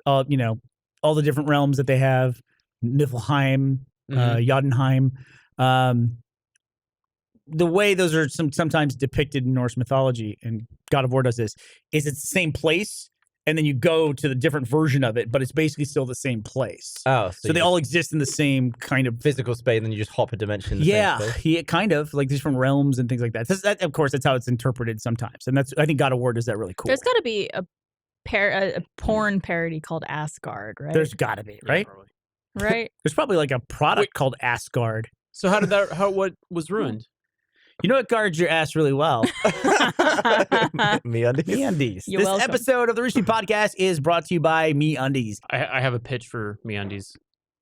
you know, all the different realms that they have, Niflheim, Jotunheim. The way those are sometimes depicted in Norse mythology, and God of War does this, is it's the same place, and then you go to the different version of it, but it's basically still the same place. Oh, So they all exist in the same kind of physical space, and then you just hop a dimension. In the yeah, same space. yeah, kind of like different realms and things like that. Of course, that's how it's interpreted sometimes, and I think God of War does that really cool. There's got to be a porn parody called Asgard, right? There's got to be, Yeah, right? probably. Right? There's probably like a product called Asgard. So what was ruined? You know what guards your ass really well? MeUndies. MeUndies. You're This welcome. episode of the Rooster Teeth Podcast is brought to you by MeUndies. I have a pitch for MeUndies.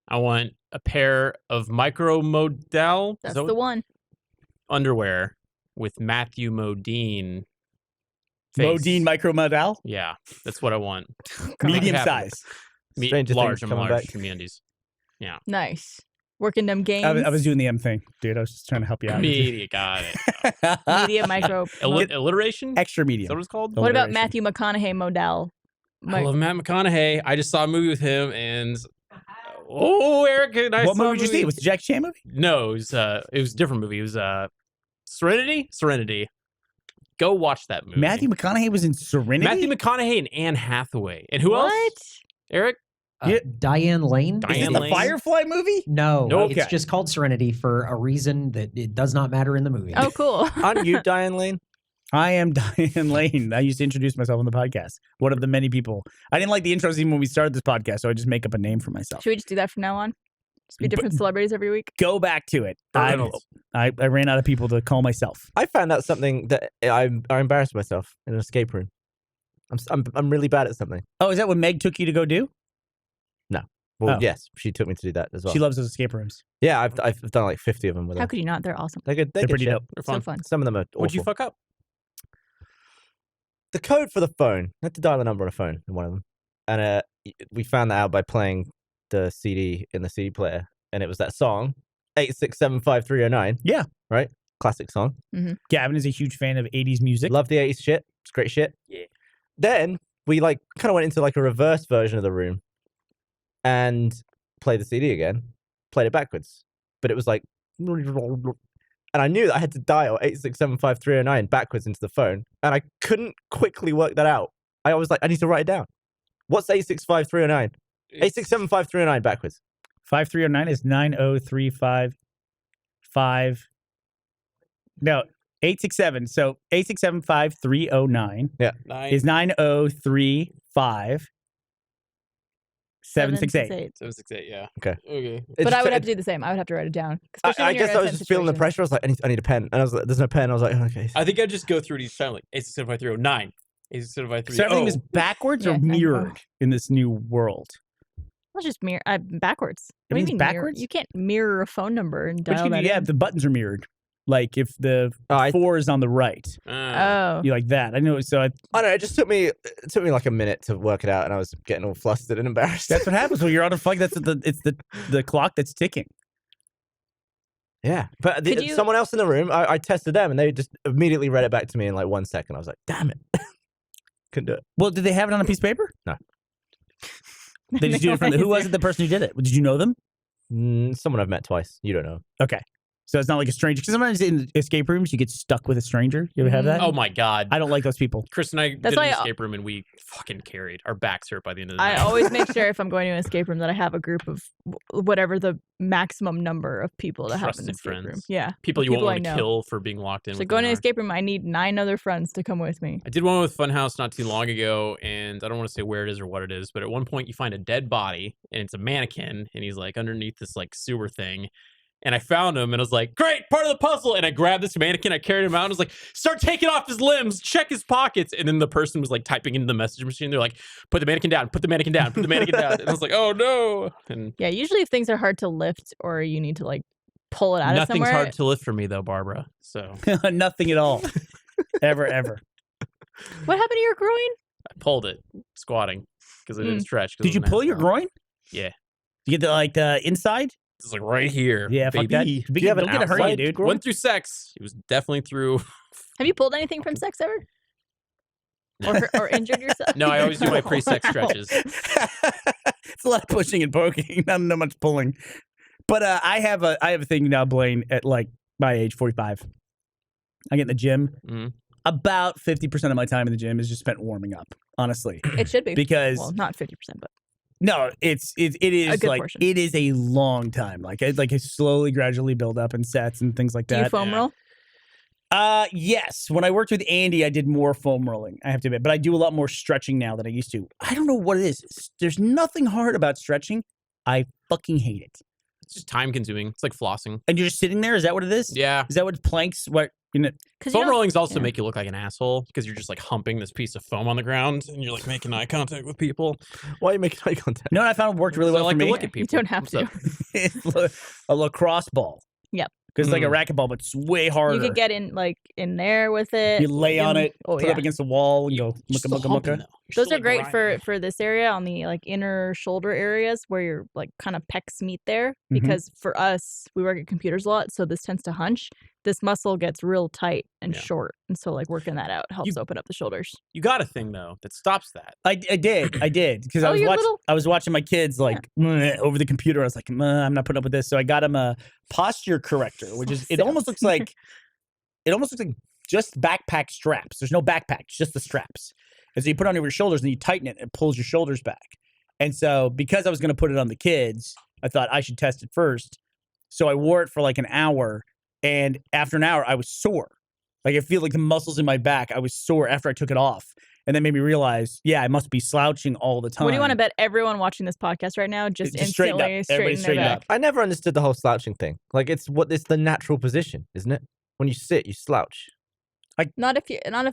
I want a pair of micromodal That's the one. underwear with Matthew Modine. face. Modine Micromodal, Yeah, that's what I want. medium Yeah. size. Stranger large. Things I'm coming large back. for MeUndies. Nice. Working them games. I was doing the M thing, dude. I was just trying to help you out. Media, got it. Media micro. Alliteration? Extra Is medium. that what it's called? What about alliteration. Matthew McConaughey model? I love Matt McConaughey. I just saw a movie with him, and Eric, and I What saw movie a did you see? It was the Jackie Chan movie? No, it was a different movie. It was Serenity. Go watch that movie. Matthew McConaughey was in Serenity? Matthew McConaughey and Anne Hathaway. And who else? Eric? Yeah. Diane Lane. Is Diane it the Lane? Firefly movie? No, Nope. it's just called Serenity for a reason that it does not matter in the movie. Oh, cool. Aren't you Diane Lane? I am Diane Lane. I used to introduce myself on the podcast. One of the many people. I didn't like the intros even when we started this podcast, so I just make up a name for myself. Should we just do that from now on? Just be different celebrities every week. Go back to it. Burt I Reynolds. ran out of people to call myself. I found out something that I embarrassed myself in an escape room. I'm really bad at something. Oh, is that what Meg took you to go do? Well, Oh. yes, she took me to do that as well. She loves those escape rooms. Yeah, I've done like 50 of them with How her. could you not? They're awesome. They're good. They're good pretty shit. dope. They're So fun. fun. Some of them are awful. What'd you fuck up? The code for the phone. I had to dial a number on a phone in one of them, and we found that out by playing the CD in the CD player, and it was that song 8675309. Yeah. Right. Classic song. Gavin is a huge fan of 80s music. Love the 80s shit. It's great shit. Yeah. Then we like kind of went into like a reverse version of the room and played the CD again, played it backwards. But it was like, and I knew that I had to dial 8675309 backwards into the phone, and I couldn't quickly work that out. I was like, I need to write it down. What's 865-309? 867-5309 backwards. 5309 is 90355. No, 867. So 8675309 is 9035 768. 768, yeah. Okay. But I would have to do the same. I would have to write it down. I guess I was just feeling the pressure. I was like, I need a pen. And I was like, there's no pen. I was like, okay. I think I'd just go through it each time, like 8675309. 8675309. So everything is backwards or Yeah, mirrored in this new world? Let's just mirror backwards. What do you Everything's mean mirror? backwards? You can't mirror a phone number and But you dial can, that yeah, in. the buttons are mirrored. Like if the I 4 is on the right, Oh. you like that. I know. So don't know. It just took me like a minute to work it out, and I was getting all flustered and embarrassed. that's what happens when you're on a flight. It's the clock that's ticking. Yeah, but Could you- someone else in the room, I tested them, and they just immediately read it back to me in like 1 second. I was like, damn it, couldn't do it. Well, did they have it on a piece of paper? No. They just do it from who was it? The person who did it? Did you know them? Someone I've met twice. You don't know. Okay. So it's not like a stranger. Because sometimes in escape rooms, you get stuck with a stranger. You ever have that? Oh my God. I don't like those people. Chris and I That's did an why escape room and we fucking carried. Our backs hurt by the end of the I night. always make sure if I'm going to an escape room that I have a group of whatever the maximum number of people to have an Trusted escape room. friends. Yeah. People you people won't I want to know. kill for being locked in. So within going to an an hour. escape room, I need 9 other friends to come with me. I did one with Funhouse not too long ago, and I don't want to say where it is or what it is, but at one point you find a dead body, and it's a mannequin, and he's like underneath this like sewer thing. And I found him, and I was like, great, part of the puzzle. And I grabbed this mannequin, I carried him out, and I was like, start taking off his limbs, check his pockets. And then the person was like typing into the message machine. They're like, put the mannequin down, put the mannequin down, put the mannequin down. And I was like, oh no. And Yeah, usually if things are hard to lift or you need to like pull it out of nothing's somewhere. hard to lift for me though, Barbara. So Nothing at all. Ever. What happened to your groin? I pulled it squatting because I didn't stretch. 'cause Did it you was an pull your asshole. groin? Yeah. You get the inside? It's like right here. Yeah, fuck that. baby. Do you have don't an get a hernia, outside dude. groin? Went through sex. It was definitely through. Have you pulled anything from sex ever? Or injured yourself? No, I always do my pre-sex stretches. It's a lot of pushing and poking, not much pulling. But I have a thing now, Blaine, at like my age, 45. I get in the gym. Mhm. About 50% of my time in the gym is just spent warming up, honestly. It should be. Because Well, not 50%, but no, it is good like portion. it is a long time. Like I slowly, gradually build up in sets and things like do you that. foam yeah. roll? Yes. When I worked with Andy, I did more foam rolling, I have to admit, but I do a lot more stretching now than I used to. I don't know what it is. There's nothing hard about stretching. I fucking hate it. It's just time consuming. It's like flossing. And you're just sitting there. Is that what it is? Yeah. Is that what planks? What? You know, Foam rollings also yeah. make you look like an asshole because you're just like humping this pice of foam on the ground and you're like making eye contact with people. Why are you making eye contact? no, I found it worked really So I well like for to me. look at people. You don't have What's to. up? A lacrosse ball. Yep. Because it's like a Mm. racquetball, but it's way harder. You could get in there with it. You lay on it, Oh, put yeah. up against the wall, and go You're mucka still mucka humping, mucka. though. You're Those still, are great like, grinding. for this area on the like inner shoulder areas where your like kind of pecs meet there. Mhm. Because for us, we work at computers a lot, so this tends to hunch. This muscle gets real tight and Yeah. short, and so like working that out helps open up the shoulders. You got a thing though that stops that. I did because Oh, you're little? I was watching my kids like over the computer. I was like, I'm not putting up with this. So I got him a posture corrector, which is it almost looks like just backpack straps. There's no backpack, it's just the straps. And so you put it on over your shoulders and you tighten it and it pulls your shoulders back. And so because I was going to put it on the kids, I thought I should test it first. So I wore it for like an hour, and after an hour I was sore. Like I feel like the muscles in my back, I was sore after I took it off. And that made me realize, yeah, I must be slouching all the time. What do you want to bet everyone watching this podcast right now just Just straighten up. instantly Everybody straighten straighten their up. back? I never understood the whole slouching thing. Like it's the natural position, isn't it? When you sit, you slouch. Not if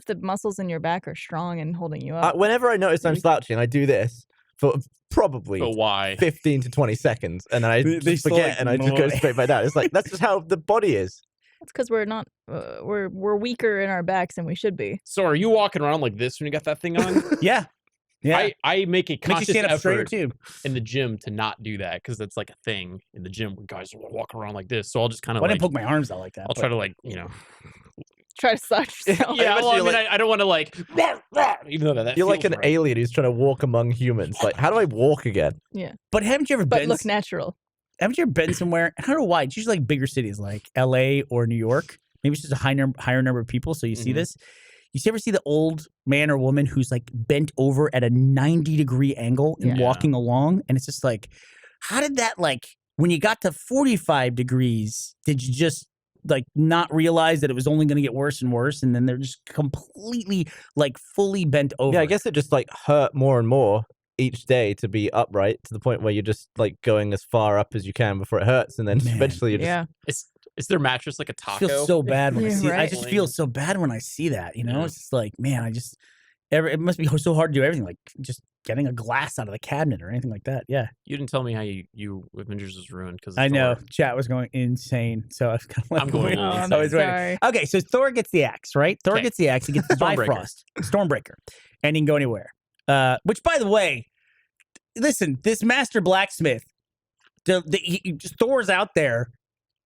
the muscles in your back are strong and holding you up. Whenever I notice I'm slouching, I do this for probably But why? 15 to 20 seconds, and then I They just still, forget, like, and I just go moan. straight back down. It's like that's just how the body is. That's because we're not we're weaker in our backs than we should be. So are you walking around like this when you got that thing on? Yeah. Yeah. I make a Makes you conscious stand up straighter effort too. in the gym to not do that because that's like a thing in the gym where guys will walk around like this. So I'll just kind of Well, I like didn't poke my arms out like that. I'll try to like Try to slouch yourself. yeah. Well, I You're mean, like- I don't want to like even though that You're like feels an right. alien who's trying to walk among humans. Like, how do I walk again? But haven't you ever But been? look natural. Haven't you ever been somewhere? I don't know why. It's usually like bigger cities like L.A. or New York. Maybe it's just a higher number of people. So you see Mhm. this. You ever see the old man or woman who's like bent over at a 90-degree angle and Yeah. walking along? And it's just like, how did that like when you got to 45 degrees? Did you just like not realize that it was only going to get worse and worse, and then they're just completely like fully bent over? Yeah, I guess it just like hurt more and more each day to be upright to the point where you're just like going as far up as you can before it hurts, and then Man. eventually you're just Yeah. Is their mattress like a I taco? feel so bad when I Yeah, see. I right. just feel so bad when I see that. You know, Yeah. it's just like, man, it must be so hard to do everything, like just getting a glass out of the cabinet or anything like that. Yeah, You didn't tell me how you Avengers was ruined because I know. Chat was going insane, so I was kind of like, I'm going Oh, a little I'm insane. I was ready. sorry. Okay, so Thor gets the axe, right? Thor Okay. gets the axe. He gets the Stormbreaker. Bifrost, Stormbreaker, and he can go anywhere. Which, by the way, listen, this master blacksmith, Thor's out there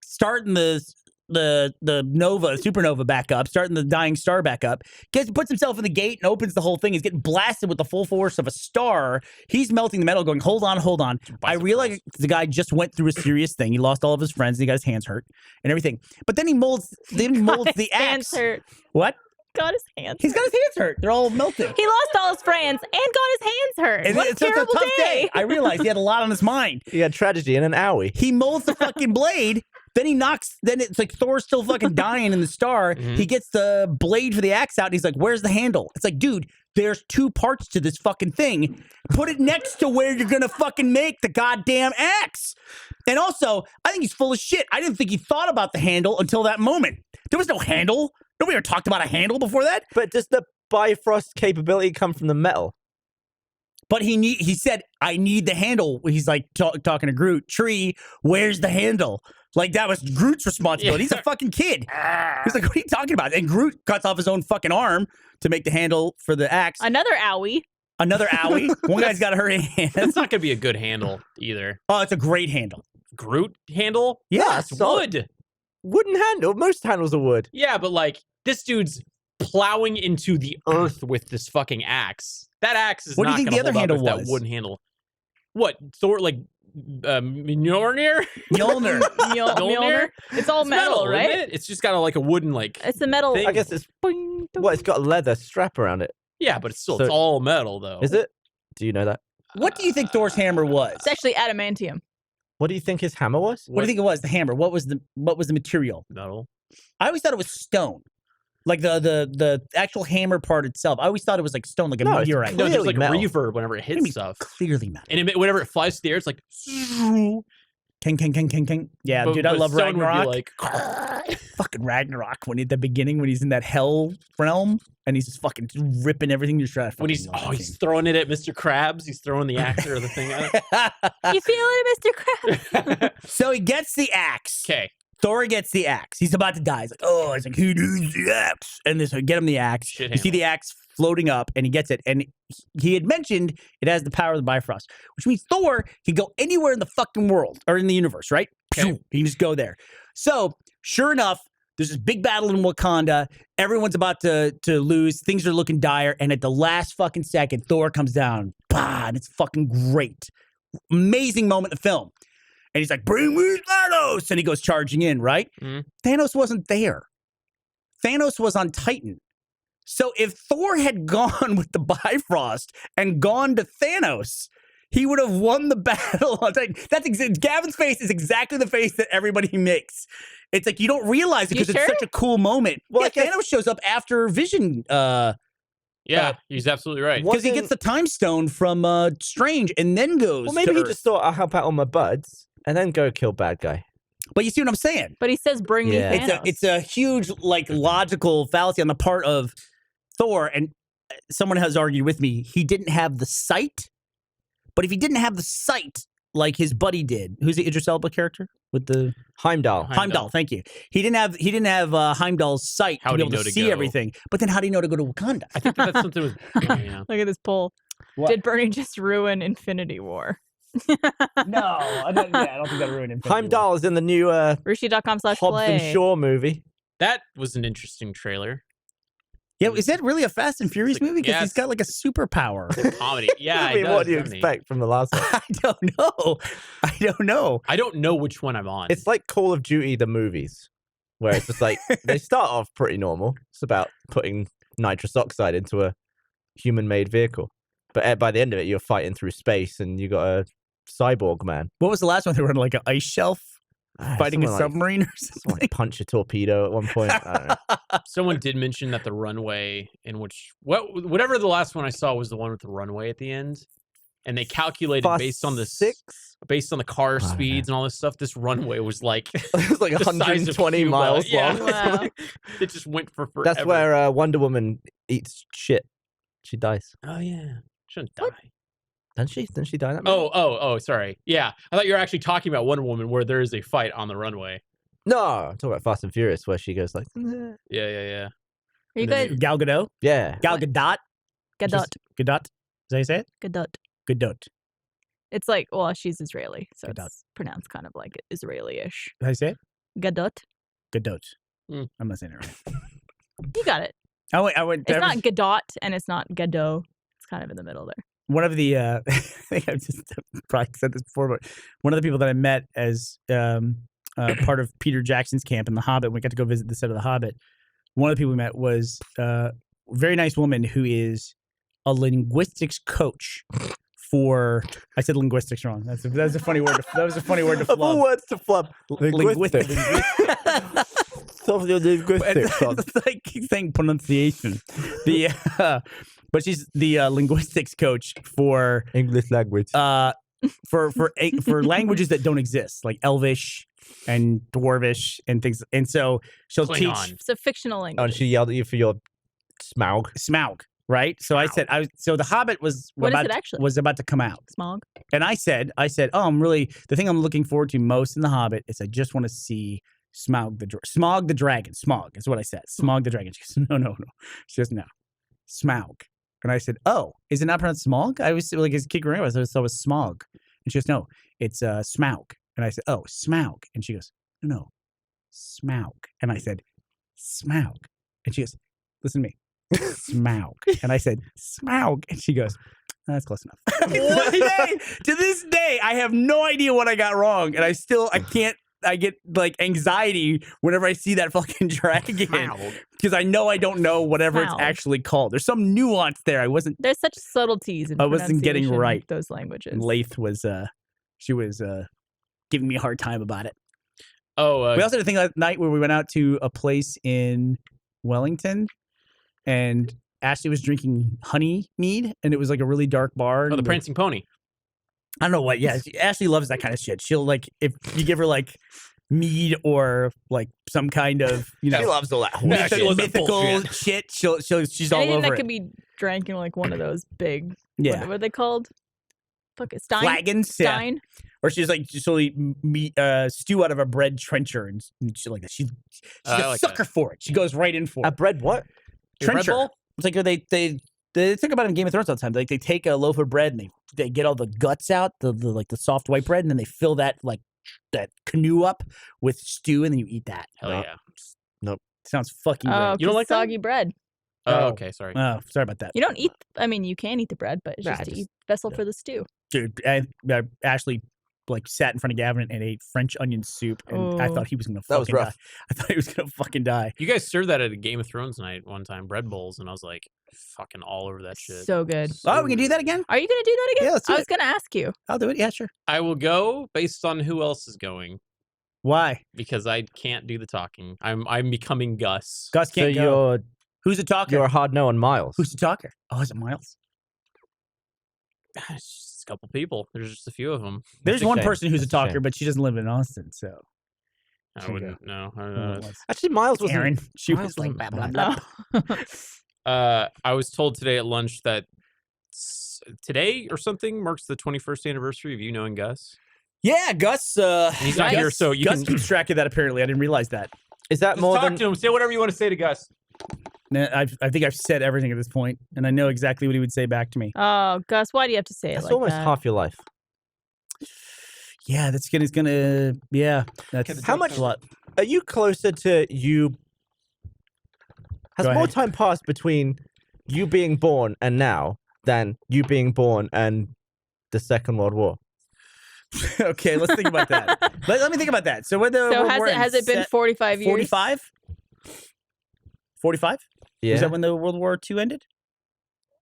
starting the the supernova back up, starting the dying star back up. Puts himself in the gate and opens the whole thing. He's getting blasted with the full force of a star. He's melting the metal, going, hold on. I realize the guy just went through a serious thing. He lost all of his friends. And he got his hands hurt and everything. But then he molds the axe. Hands hurt. What? Got his hands. He's got his hands hurt. They're all melting. He lost all his friends and got his hands hurt. And What a it's just terrible tough day. I realized he had a lot on his mind. He had tragedy and an owie. He molds the fucking blade. Then it's like Thor's still fucking dying in the star. He gets the blade for the axe out and he's like, where's the handle? It's like, dude, there's 2 parts to this fucking thing. Put it next to where you're gonna fucking make the goddamn axe. And also, I think he's full of shit. I didn't think he thought about the handle until that moment. There was no handle. Nobody ever talked about a handle before that. But does the Bifrost capability come from the metal? But he said, I need the handle. He's like talking to Groot. Tree, where's the handle? Like, that was Groot's responsibility. He's a fucking kid. He's like, what are you talking about? And Groot cuts off his own fucking arm to make the handle for the axe. Another owie. Another owie. One guy's got to hurt hands. That's not going to be a good handle either. Oh, it's a great handle. Groot handle? Yeah, It's wood. Wooden handle. Most handles are wood. Yeah, but like, this dude's plowing into the earth with this fucking axe. That axe is What do you not think going the to other hold up handle with was? that wooden handle. What? Thor, like, Mjolnir? Mjolnir. Mjolnir. It's all It's metal, right? isn't it? It's just got a boing, like, It's a metal. thing. I guess it's Boing, well, it's got a leather strap around it. yeah, but it's still, So- it's all metal, though. Is it? Do you know that? What do you think Thor's hammer was? It's actually adamantium. What do you think his hammer was? What do you think it was? The hammer. What was the material? Metal. I always thought it was stone. Like the actual hammer part itself. I always thought it was like stone, like a No, it's meteorite. No, there's Clearly like metal. reverb whenever it hits Maybe stuff. Clearly metal. And whenever it flies through the air, it's like... King. Yeah, but- dude, I but love stone would be Ragnarok. like... Fucking Ragnarok at the beginning when he's in that hell realm and he's just fucking ripping everything to shreds. When he's throwing it at Mr. Krabs, he's throwing the axe or the thing at You feel it, Mr. Krabs? it. So he gets the axe. Okay. Thor gets the axe. He's about to die. He's like, oh, he's like, who needs the axe? And this, get him the axe. Shit You see the axe floating up, and he gets it. And he had mentioned it has the power of the Bifrost, which means Thor can go anywhere in the fucking world or in the universe, right? Okay. He can just go there. So, sure enough, there's this big battle in Wakanda. Everyone's about to lose. Things are looking dire. And at the last fucking second, Thor comes down. Bah, and it's fucking great. Amazing moment in the film. And he's like, bring me Thanos. And he goes charging in, right? Mhm. Thanos wasn't there. Thanos was on Titan. So if Thor had gone with the Bifrost and gone to Thanos, he would have won the battle on Titan. Gavin's face is exactly the face that everybody makes. It's like you don't realize it You because sure? it's such a cool moment. Well, Yeah, I guess- Thanos shows up after Vision Yeah, he's absolutely right. What- because he gets the time stone from Strange and then goes Well, maybe to he Earth. just thought, I'll help out all my buds and then go kill bad guy. But you see what I'm saying? But he says, bring Yeah. me It's Thanos. it's a huge like logical fallacy on the part of Thor, and someone has argued with me he didn't have the sight. But if he didn't have the sight like his buddy did, who's the Idris Elba character with the Heimdall. Heimdall? Thank you. He didn't have Heimdall's sight How to would be he able know to to see go? everything. But then how do you know to go to Wakanda? I think that's something with... Oh, yeah. Look at this poll. What? Did Bernie just ruin Infinity War? No, I don't think that ruined him. Heimdall is in the new Rushi.com/play. Hobbs and Shaw movie. That was an interesting trailer. Yeah, is that really a Fast and Furious movie? Because yeah, he's got like a superpower. Comedy. Yeah, I it mean, does, what do you doesn't he? expect from the last one? I don't know. I don't know which one I'm on. It's like Call of Duty, the movies, where it's just like they start off pretty normal. It's about putting nitrous oxide into a human-made vehicle, but by the end of it, you're fighting through space, and you got a cyborg man What was the last one? They were on like an ice shelf fighting a someone, like, submarine or someone, something. like, punch a torpedo at one point. I don't know. Someone did mention that the runway in which whatever the last one I saw was the one with the runway at the end, and they calculated Fast based on the six. based on the car don't speeds and all this stuff. This runway was like It was like the size of 120 Cuba. miles Yeah. long. Wow. It just went for forever. That's where Wonder Woman eats shit. She dies. Oh yeah, shouldn't die. Doesn't she? Didn't she die in that movie? Oh, sorry. Yeah, I thought you were actually talking about Wonder Woman, where there is a fight on the runway. No, I'm talking about Fast and Furious, where she goes like, Yeah. Are you And then guys Gal Gadot? yeah. Gal Gadot? Gadot? Just- Gadot? Is that how you say it? Gadot. Gadot. It's like, well, she's Israeli, so Gadot. it's pronounced kind of like Israeli-ish. How you say it? Gadot. Godot. Mm. I'm not saying it right. You got it. I went. It's not Godot and it's not Godot. It's kind of in the middle there. One of the I think I've just probably said this before, but one of the people that I met as part of Peter Jackson's camp in The Hobbit, we got to go visit the set of The Hobbit. One of the people we met was a very nice woman who is a linguistics coach for. I said linguistics wrong. That's a funny word. That was a funny word to Of all flub. words to flub, Linguistics. Linguistics. It's like saying pronunciation. But she's the linguistics coach for English language. for languages that don't exist, like Elvish and Dwarvish and things. And so she'll teach Klingon. It's a fictional Oh, language. and she yelled at you for your Smaug. Smaug, right? So I said, so The Hobbit was What is about it actually? was about to come out, Smog. and I said, oh, the thing I'm looking forward to most in The Hobbit is I just want to see Smog the dragon. Smog is what I said. Smog the dragon. She goes, no. She goes, no, Smaug. And I said, oh, is it not pronounced Smog? I was like, as a kid growing up, I thought it was Smog. And she goes, no, it's Smaug. And I said, oh, Smaug. And she goes, no, Smaug. And I said, Smaug. And she goes, listen to me, Smaug. And I said, Smaug. And she goes, that's close enough. To this day, I have no idea what I got wrong. And I can't. I get like anxiety whenever I see that fucking dragon because I know I don't know whatever it's Smaug. actually called. There's some nuance there. I wasn't. There's such subtleties in I wasn't getting pronunciation right. with those languages. Lath was she was giving me a hard time about it. Oh, We also had a thing that night where we went out to a place in Wellington, and Ashley was drinking honey mead, and it was like a really dark bar. the and Prancing Pony. I don't know what. Yeah, Ashley loves that kind of shit. She'll like if you give her like mead or like some kind of She loves all that Yeah, she loves that mythical bullshit. shit. She's all Anything over that it. could be drank in like one of those big. Yeah, What are they called? Fuck it, Stein. flagons. Yeah. Stein. Or she's like she'll eat meat, stew out of a bread trencher and shit like that. She's I a like sucker for it. She goes right in for A it. bread what? Your Red Trencher. Bull? It's like they talk about it in Game of Thrones all the time. Like they take a loaf of bread and they get all the guts out, the like the soft white bread, and then they fill that like that canoe up with stew, and then you eat that. Hell yeah. Sounds fucking Oh, great. You don't like that? soggy bread. Oh, Oh. okay. Sorry. Oh, sorry about that. You don't eat. I mean, you can eat the bread, but it's Nah, just to just- eat vessel yeah. for the stew. Dude, Ashley like sat in front of Gavin and ate French onion soup, and I Oh. thought he was gonna That was fucking die. rough. I thought he was gonna fucking die. You guys served that at a Game of Thrones night one time, bread bowls, and I was like fucking all over that shit. So good. Oh, we can do that again? Are you gonna do that again? Yeah, let's do I it. was gonna ask you. I'll do it. Yeah, sure. I will go based on who else is going Why? because I can't do the talking. I'm becoming Gus. Gus So can't go. Who's the talker? you're a hard no on Miles. Who's the talker? Oh, is it Miles? It's just a couple people. There's just a few of them. There's a one shame. person who's a That's a shame. talker, but she doesn't live in Austin, so. I Should wouldn't know. Actually, Miles was Aaron. She Miles was like, wasn't blah, blah, bad. blah. I was told today at lunch that today or something marks the 21st anniversary of you knowing Gus. Yeah, Gus. He's not here, so you Gus can keeps track of that. Apparently, I didn't realize that. Is that just more talk than? to him. Say whatever you want to say to Gus. Nah, I think I've said everything at this point, and I know exactly what he would say back to me. Oh, Gus, why do you have to say it That's like almost that? half your life. Yeah, that's gonna. Yeah, that's How much- a lot. Are you closer to you? Has Go more ahead. time passed between you being born and now than you being born and the Second World War? Okay, let's think about that. Let me think about that. So, whether So has it been 45 years? 45? 45? Yeah. Was that when the World War II ended?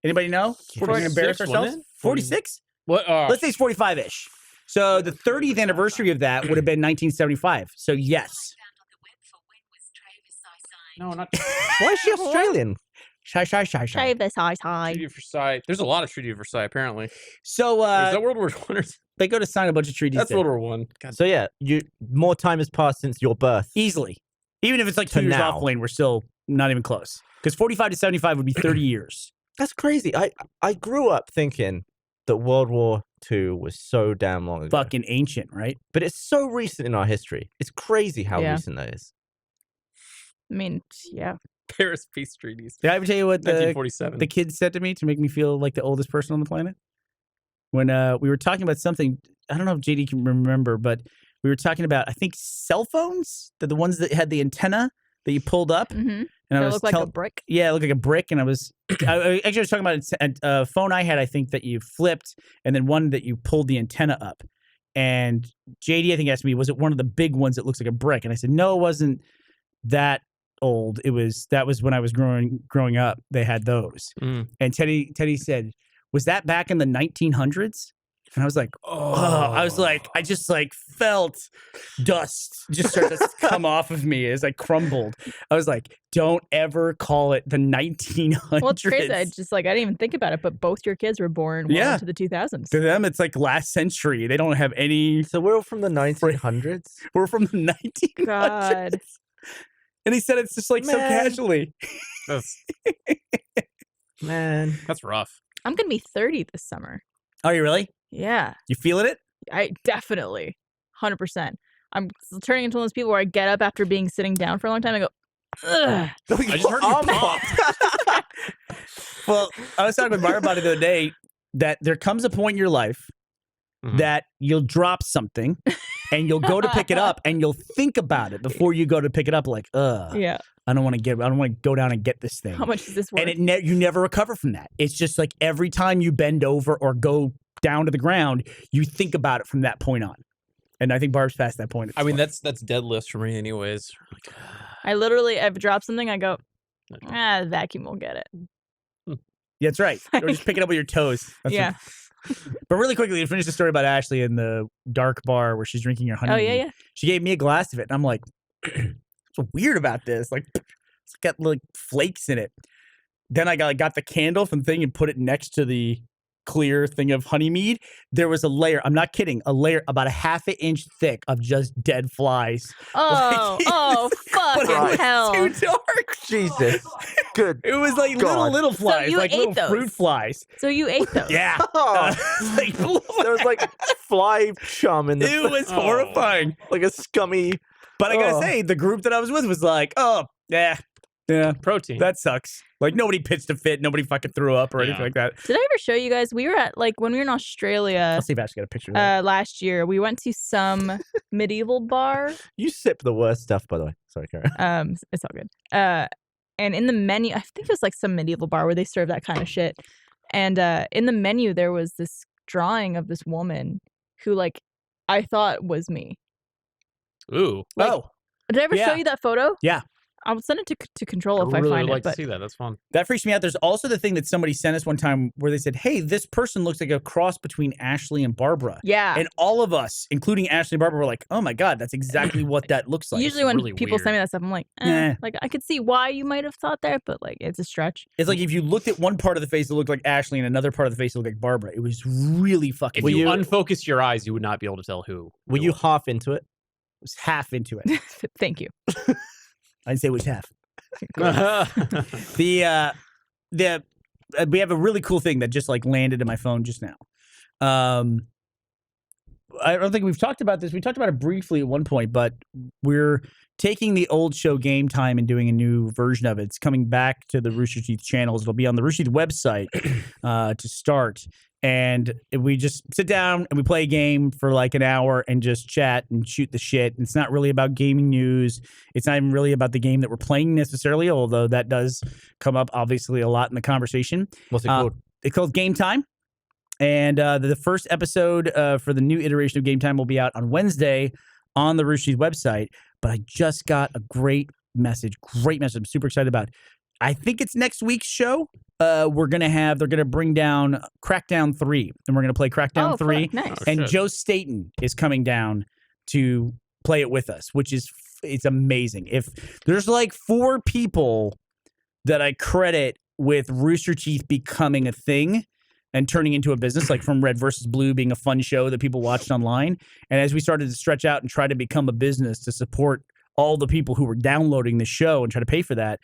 Anybody know? We're going to embarrass 46, wasn't ourselves. it? 46? What? Let's say it's 45-ish. So the 30th anniversary of that would have been 1975. So yes. No, not Why is she Australian? Shy. Travis, hi. Treaty of Versailles. There's a lot of Treaty of Versailles apparently. So Is that World War One? they go to sign a bunch of treaties That's there. World War One. God. So yeah, more time has passed since your birth. Easily. Even if it's like To 2 years now. off lane, we're still not even close. Because 45 to 75 would be 30 years. That's crazy. I grew up thinking that World War II was so damn long ago. Fucking ancient, right? But it's so recent in our history. It's crazy how Yeah. recent that is. I mean, yeah. Paris Peace Treaties. Did I ever tell you what the 1947. kids said to me to make me feel like the oldest person on the planet? When we were talking about something, I don't know if JD can remember, but we were talking about, I think, cell phones, the ones that had the antenna that you pulled up. Mm-hmm. And I They was look like a brick. Yeah, it looked like a brick. And I was talking about a phone I had, I think, that you flipped, and then one that you pulled the antenna up. And JD, I think, asked me, was it one of the big ones that looks like a brick? And I said, no, it wasn't that old. That was when I was growing up. They had those. Mm. And Teddy said, was that back in the 1900s? And I was like, I just like felt dust just start to come off of me as I crumbled. I was like, don't ever call it the 1900s. Well, it's crazy. I didn't even think about it, but both your kids were born well into the 2000s. To them, it's like last century. They don't have any. So we're all from the 1900s. We're from the 1900s. God. And he said it's just like so casually. Man, That's rough. I'm going to be 30 this summer. Are you really? Yeah. You feeling it? I definitely. 100%. I'm turning into one of those people where I get up after being sitting down for a long time and go, ugh. I just heard you pop. Well, I was talking with Myra about it the other day that there comes a point in your life Mhm. that you'll drop something and you'll go to pick it up and you'll think about it before you go to pick it up. Like, Yeah. I don't want to go down and get this thing. How much is this worth? And you never recover from that. It's just like every time you bend over or go down to the ground, you think about it from that point on. And I think Barb's past that point. I mean, that's dead list for me, anyways. I've dropped something. I go, the vacuum will get it. Yeah, that's right. Or just pick it up with your toes. That's Yeah. But really quickly, to finish the story about Ashley in the dark bar where she's drinking her honey. Oh, yeah. She gave me a glass of it, and I'm like, what's weird about this? Like, it's got like flakes in it. Then I got the candle from the thing and put it next to the clear thing of honey mead. There was a layer, I'm not kidding, a layer about a half an inch thick of just dead flies. Oh, But it fucking was hell. too dark. Jesus. Good. It was like God. little flies, you like ate little those? fruit flies. So you ate those? Yeah. Oh, Like, there was like fly chum in the it was Oh. horrifying. like a scummy. But I gotta Oh. say, the group that I was with was like, oh, yeah, Protein. that sucks. Like, nobody pitched a fit, nobody fucking threw up or anything Yeah. like that. Did I ever show you guys? We were at, when we were in Australia I'll see if Ashley got a picture of that. last year, we went to some medieval bar. You sip the worst stuff, by the way. Sorry, Karen. It's all good. And in the menu, I think it was like some medieval bar where they serve that kind of shit. And in the menu, there was this drawing of this woman who, I thought was me. Ooh. Oh, Did I ever show Yeah. you that photo? Yeah. I'll send it to Control I if really I find would like it. But to see that. That's fun. that freaks me out. There's also the thing that somebody sent us one time where they said, hey, this person looks like a cross between Ashley and Barbara. yeah. And all of us, including Ashley and Barbara, were like, oh my God, that's exactly what that looks like. Usually when really people send me weird. that stuff, I'm like, Eh. I could see why you might have thought that, but it's a stretch. It's like if you looked at one part of the face, it looked like Ashley, and another part of the face, it looked like Barbara. It was really fucking If weird. you It unfocus your eyes, you would not be able to tell who. Were you half into it? was half into it. Thank you. I didn't say it was half. was. We have a really cool thing that just landed in my phone just now. I don't think we've talked about this. We talked about it briefly at one point, but we're taking the old show Game Time and doing a new version of it. It's coming back to the Rooster Teeth channels. It'll be on the Rooster Teeth website to start. And we just sit down and we play a game for an hour and just chat and shoot the shit. And it's not really about gaming news. It's not even really about the game that we're playing necessarily, although that does come up obviously a lot in the conversation. What's it called? It's called Game Time. And the first episode for the new iteration of Game Time will be out on Wednesday on the Rooster Teeth website. But I just got a great message. I'm super excited about it. I think it's next week's show. They're gonna bring down Crackdown 3, and we're gonna play Crackdown 3. Nice. Oh, And shit. Joe Staten is coming down to play it with us, which is it's amazing. If there's 4 people that I credit with Rooster Teeth becoming a thing and turning into a business, from Red versus Blue being a fun show that people watched online, and as we started to stretch out and try to become a business to support all the people who were downloading the show and try to pay for that,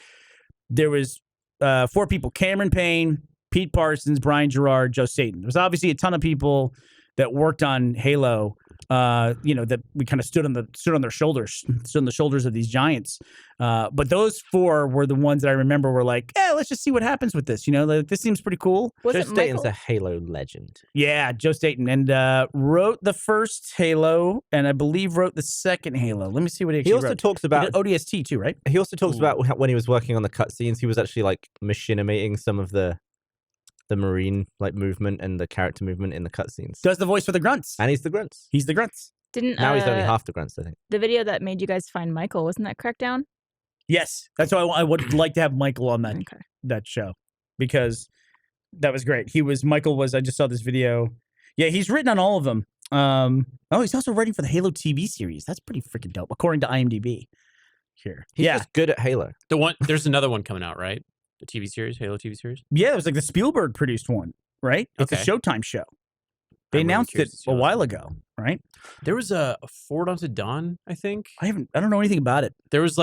there was 4 people: Cameron Payne, Pete Parsons, Brian Gerard, Joe Staten. There was obviously a ton of people that worked on Halo, that we kind of stood on their shoulders, stood on the shoulders of these giants. But those 4 were the ones that I remember were like, let's just see what happens with this. Like, this seems pretty cool. Was Joe it Staten's Michael? a Halo legend. Yeah, Joe Staten, and wrote the first Halo, and I believe wrote the second Halo. Let me see what he actually He also wrote. talks He about did ODST too, right? He also talks about when he was working on the cutscenes, he was actually like machinimating some of the marine like movement and the character movement in the cutscenes. Does the voice for the grunts. And he's the grunts. He's the grunts. Didn't Now he's only half the grunts, I think. the video that made you guys find Michael, wasn't that Crackdown? Yes, that's why I would like to have Michael on that Okay. that show, because that was great. Michael was. I just saw this video. Yeah, he's written on all of them. He's also writing for the Halo TV series. That's pretty freaking dope, according to IMDb. Here, He's yeah, just good at Halo. There's another one coming out, right? The TV series, Halo TV series. yeah. It was like the Spielberg produced one, right? It's a Okay. Showtime show. They I'm really announced it curious to see a how that's while gonna ago, right? There was a Forward Unto Dawn, I think. I don't know anything about it. There was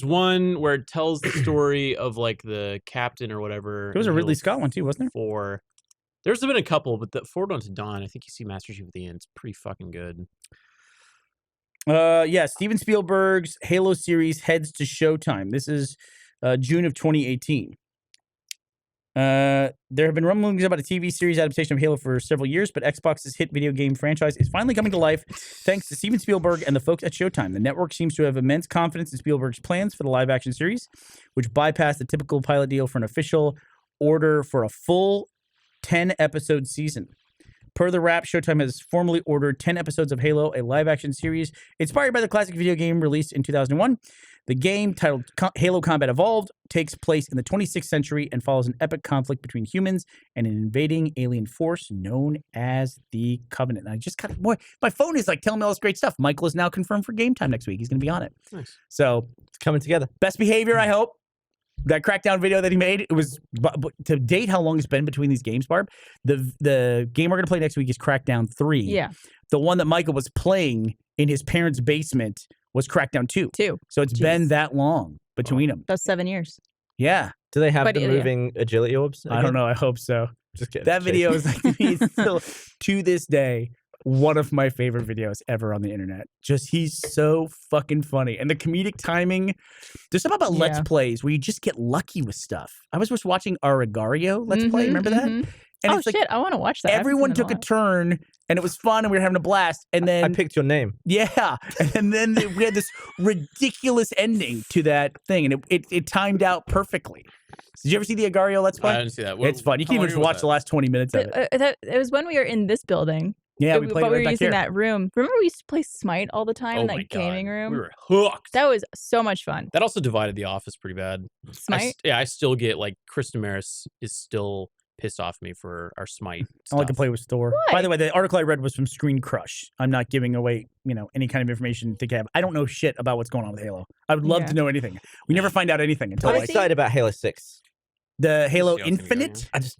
one where it tells the story of like the captain or whatever. There was a in Ridley Halo Scott one too, wasn't 4. There's been a couple, but the Forward Unto Dawn, I think you see Master Chief at the end. It's pretty fucking good. there? Yeah, Steven Spielberg's Halo series heads to Showtime. This is June of 2018. There have been rumblings about a TV series adaptation of Halo for several years, but Xbox's hit video game franchise is finally coming to life thanks to Steven Spielberg and the folks at Showtime. The network seems to have immense confidence in Spielberg's plans for the live-action series, which bypassed the typical pilot deal for an official order for a full 10-episode season. Per the Wrap, Showtime has formally ordered 10 episodes of Halo, a live-action series inspired by the classic video game released in 2001. The game, titled Halo Combat Evolved, takes place in the 26th century and follows an epic conflict between humans and an invading alien force known as the Covenant. And I just my phone is like telling me all this great stuff. Michael is now confirmed for Game Time next week. He's going to be on it. Nice. So, It's coming together. best behavior, I hope. That Crackdown video that he made, it was to date how long it's been between these games, Barb. The game we're going to play next week is Crackdown 3. Yeah, The one that Michael was playing in his parents' basement was Crackdown 2. 2. So it's been Jeez. that long between them. That's 7 years. Yeah. Do they have But the yeah. moving agility orbs? I don't know. I hope so. Just kidding. That video is like, to me, it's still to this day one of my favorite videos ever on the internet. Just he's so fucking funny. And the comedic timing. There's something about Let's Yeah. Plays where you just get lucky with stuff. I was just watching Arigario Let's Play. Mhm, Remember that? mhm. And Oh it's like shit! I want to watch that. I haven't everyone seen it in took a while. turn and it was fun and we were having a blast. And then I picked your name. yeah. And then we had this ridiculous ending to that thing. And it timed out perfectly. Did you ever see the Agario Let's I Play? didn't see that. It's fun. You how can long even just ago was watch the last 20 minutes of it. It was when we were in this building. Yeah, we played but it we right were back using here. that room. Remember we used to play Smite all the time Oh in my that God. gaming room? We were hooked. That was so much fun. That also divided the office pretty bad. Smite? I still get like Chris Damaris is still pissed off at me for our Smite. I like to stuff. play with Thor. By the way, the article I read was from Screen Crush. I'm not giving away, any kind of information to Gavin. I don't know shit about what's going on with Halo. I would love Yeah. to know anything. We never find out anything until I'm like Honestly- excited about Halo 6. the Halo See how it's gonna go, Infinite, I just,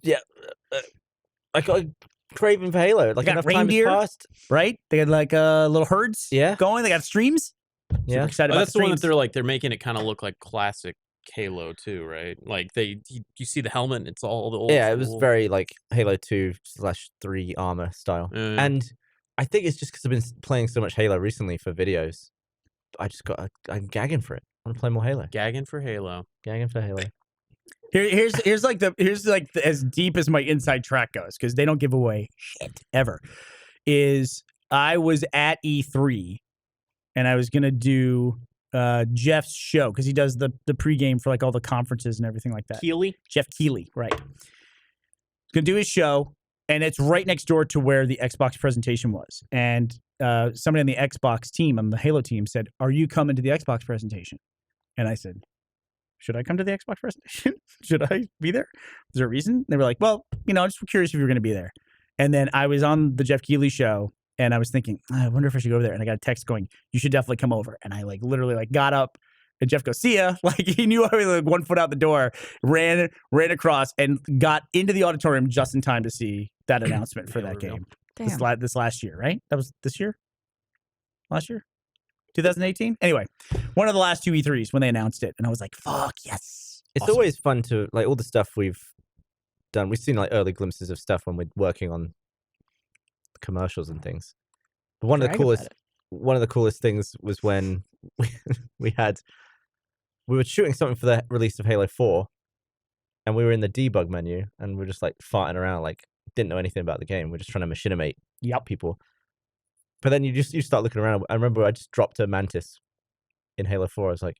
I got a craving for Halo. Like, got enough time has reindeer. passed. right? They had like little herds Yeah. going. They got streams. Super Yeah. excited Oh, about that's the one that streams. they're making it kind of look like classic Halo too, right? Like you see the helmet, and it's all the old. Yeah, it was school. very like Halo 2/3 armor style. Yeah. And I think it's just because I've been playing so much Halo recently for videos. I'm gagging for it. I want to play more Halo. gagging for Halo. Gagging for Halo. Here's as deep as my inside track goes because they don't give away shit ever. Is I was at E3 and I was gonna do Jeff's show because he does the pregame for like all the conferences and everything like that. Keeley. Jeff Keighley, right? Gonna do his show, and it's right next door to where the Xbox presentation was. And somebody on the Xbox team, on the Halo team, said, "Are you coming to the Xbox presentation?" And I said, "Should I come to the Xbox presentation? Should I be there? Is there a reason?" They were like, "Well, just curious if you were going to be there." And then I was on the Jeff Keighley show, and I was thinking, I wonder if I should go over there. And I got a text going, "You should definitely come over." And I literally got up, and Jeff goes, "See ya!" Like he knew I was like 1 foot out the door, ran across, and got into the auditorium just in time to see that announcement for Yeah, that there we game. Damn. This last year, right? That was this year? Last year? 2018? Anyway, one of the last two E3s when they announced it. And I was like, fuck, yes. It's Awesome. always fun to all the stuff we've done. We've seen early glimpses of stuff when we're working on commercials and things. But one of Brag the about coolest things was when we were shooting something for the release of Halo 4, and we were in the debug menu, and we were just like farting around, like didn't know anything about the game. We're just trying to machinimate people. But then you start looking around. I remember I just dropped a mantis in Halo 4. I was like,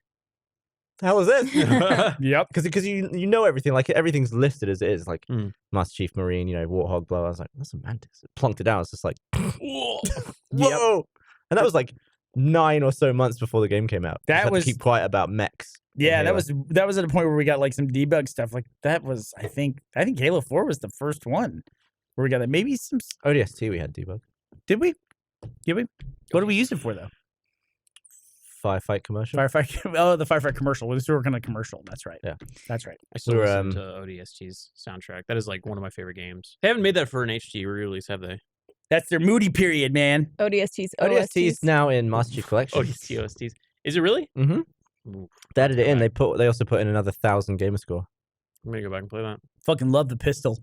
the hell is this? Yep. Because you know everything, like everything's listed as it is, like Master Chief Marine, Warthog blow. I was like, that's a mantis. I plunked it down. It's just like, whoa. And that was like 9 or so months before the game came out. That Just had was to keep quiet about mechs. Yeah, that was at a point where we got like some debug stuff. Like that was, I think Halo 4 was the first one where we got that. Maybe some ODST we had debug. Did we? What did we use it for though? Firefight commercial. Firefight. Oh, the Firefight commercial. We were working on a commercial. That's right. Yeah, that's right. I still We were, listen to ODST's soundtrack. That is like one of my favorite games. They haven't made that for an HD re-release, have they? That's their moody period, man. ODSTs. ODST is now in Master Chief Collection. ODSTs. Is it really? Mm-hmm. Ooh, They added it in. back. They also put in another 1,000 gamer score. I'm gonna go back and play that. Fucking love the pistol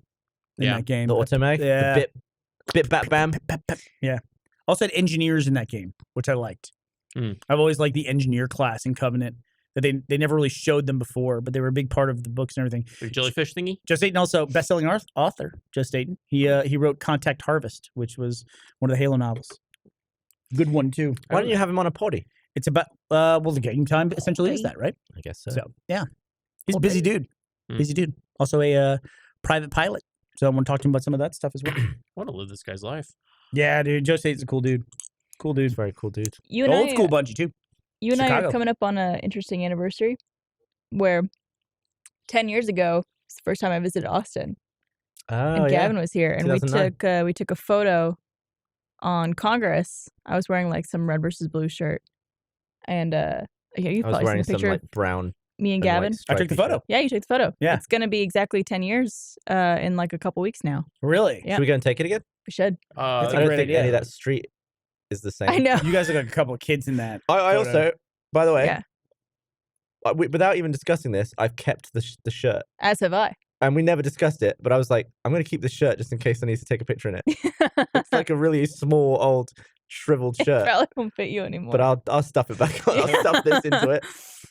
in Yeah. that game. The automag. Yeah. The bit bat bam. Yeah. Also had engineers in that game, which I liked. I've always liked the engineer class in Covenant. That they never really showed them before, but they were a big part of the books and everything. The jellyfish thingy. Just Dayton also best-selling author. Just Dayton. He wrote Contact Harvest, which was one of the Halo novels. Good one too. Why don't you have him on a poddy? It's about the game time essentially is that, right? I guess so. So yeah, he's a Old busy lady. dude. Hmm. Busy dude. Also a private pilot. So I want to talk to him about some of that stuff as well. I want to live this guy's life. Yeah, dude. Joe State's a cool dude. Cool He's dude. a very cool dude. You and Old I, school Bungie too. You and I Chicago. are coming up on an interesting anniversary where 10 years ago, it's the first time I visited Austin. Oh, And Gavin was here, and 2009. we took a photo on Congress. I was wearing like some red versus blue shirt, and yeah, you've I was probably seen wearing the some picture like of brown. me and and white Gavin. I took the stripy photo. shirt. Yeah, you took the photo. Yeah. It's gonna be exactly 10 years in like a couple weeks now. Really? Yeah. Should we go and take it again? We should. That's a I don't great think idea. any of that street is the same. I know. You guys look like a couple of kids in that. I photo. also, by the way, Yeah. Without even discussing this, I've kept the shirt. As have I. And we never discussed it, but I was like, I'm going to keep this shirt just in case I need to take a picture in it. It's like a really small, old, shriveled It shirt. probably won't fit you anymore. But I'll stuff it back on. I'll stuff this into it. Let's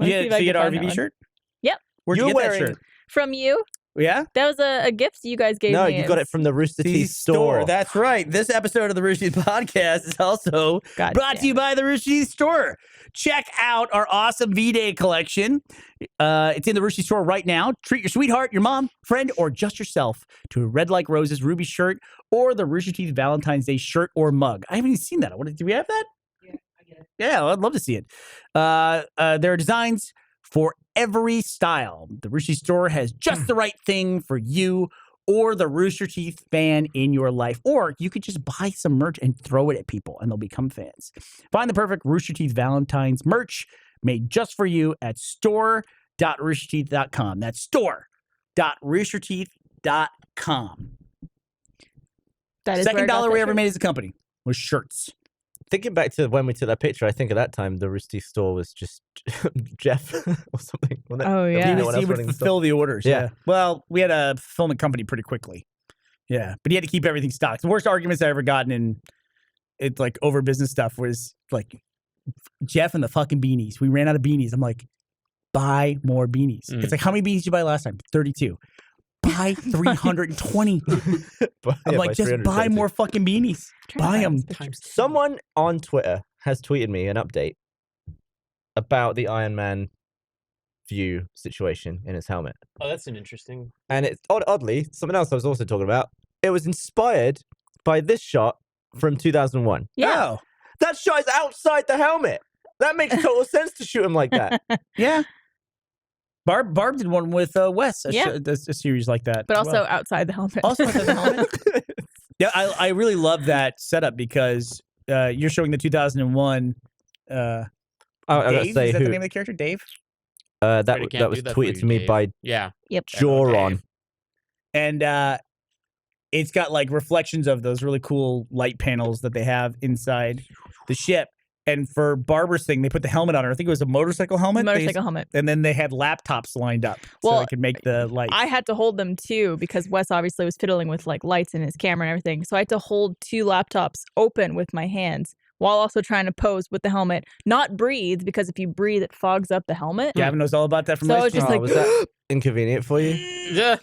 see Yeah, if so I you can get an find that RVB one. shirt? Yep. Where'd you You're get that wearing- shirt? From you. Yeah? That was a gift you guys gave No, me. you got it from the Rooster Teeth store. That's right. This episode of the Rooster Teeth podcast is also God brought damn to you by the Rooster Teeth store. Check out our awesome V-Day collection. It's in the Rooster Teeth store right now. Treat your sweetheart, your mom, friend, or just yourself to a Red Like Roses Ruby shirt or the Rooster Teeth Valentine's Day shirt or mug. I haven't even seen that. Do we have that? Yeah, I get it. Yeah, I'd love to see it. There are designs for every style. The Rooster Teeth store has just the right thing for you or the Rooster Teeth fan in your life. Or you could just buy some merch and throw it at people and they'll become fans. Find the perfect Rooster Teeth Valentine's merch made just for you at store.roosterteeth.com. That's store.roosterteeth.com. That is Second where I got dollar that we ever shirt. made as a company was shirts. Thinking back to when we took that picture, I think at that time the Rooster Teeth store was just Jeff or something. wasn't it? Oh, There was yeah. no one He else would running the store. fulfill the orders. Yeah. Well, we had a fulfillment company pretty quickly. Yeah. But he had to keep everything stocked. The worst arguments I ever gotten in it like over business stuff was like Jeff and the fucking beanies. We ran out of beanies. I'm like, buy more beanies. Mm. It's like, how many beanies did you buy last time? 32. Buy 320. But, I'm yeah, like, by just buy 332. more fucking beanies. Trying to Buy find 'em. this picture. Someone on Twitter has tweeted me an update about the Iron Man view situation in his helmet. Oh, that's an interesting. And it's oddly, something else I was also talking about. It was inspired by this shot from 2001. Yeah. Oh, That shot is outside the helmet. That makes total sense to shoot him like that. yeah. Barb did one with Wes, Yeah. a series like that. But as also well. outside the helmet. Also outside the helmet? Yeah, I really love that setup because you're showing the 2001. I gotta Dave? say Is that who the name of the character? Dave? that Freddy can't was do that for tweeted you, to me Dave. by Yeah. Yep. Joron. And it's got like reflections of those really cool light panels that they have inside the ship. And for Barbara's thing, they put the helmet on her. I think it was a motorcycle helmet. Motorcycle helmet. And then they had laptops lined up so Well, they could make the lights. I had to hold them too because Wes obviously was fiddling with like lights in his camera and everything. So I had to hold 2 laptops open with my hands while also trying to pose with the helmet, not breathe, because if you breathe, it fogs up the helmet. Gavin knows all about that from So last it's just year. like- was that inconvenient for you? Yeah.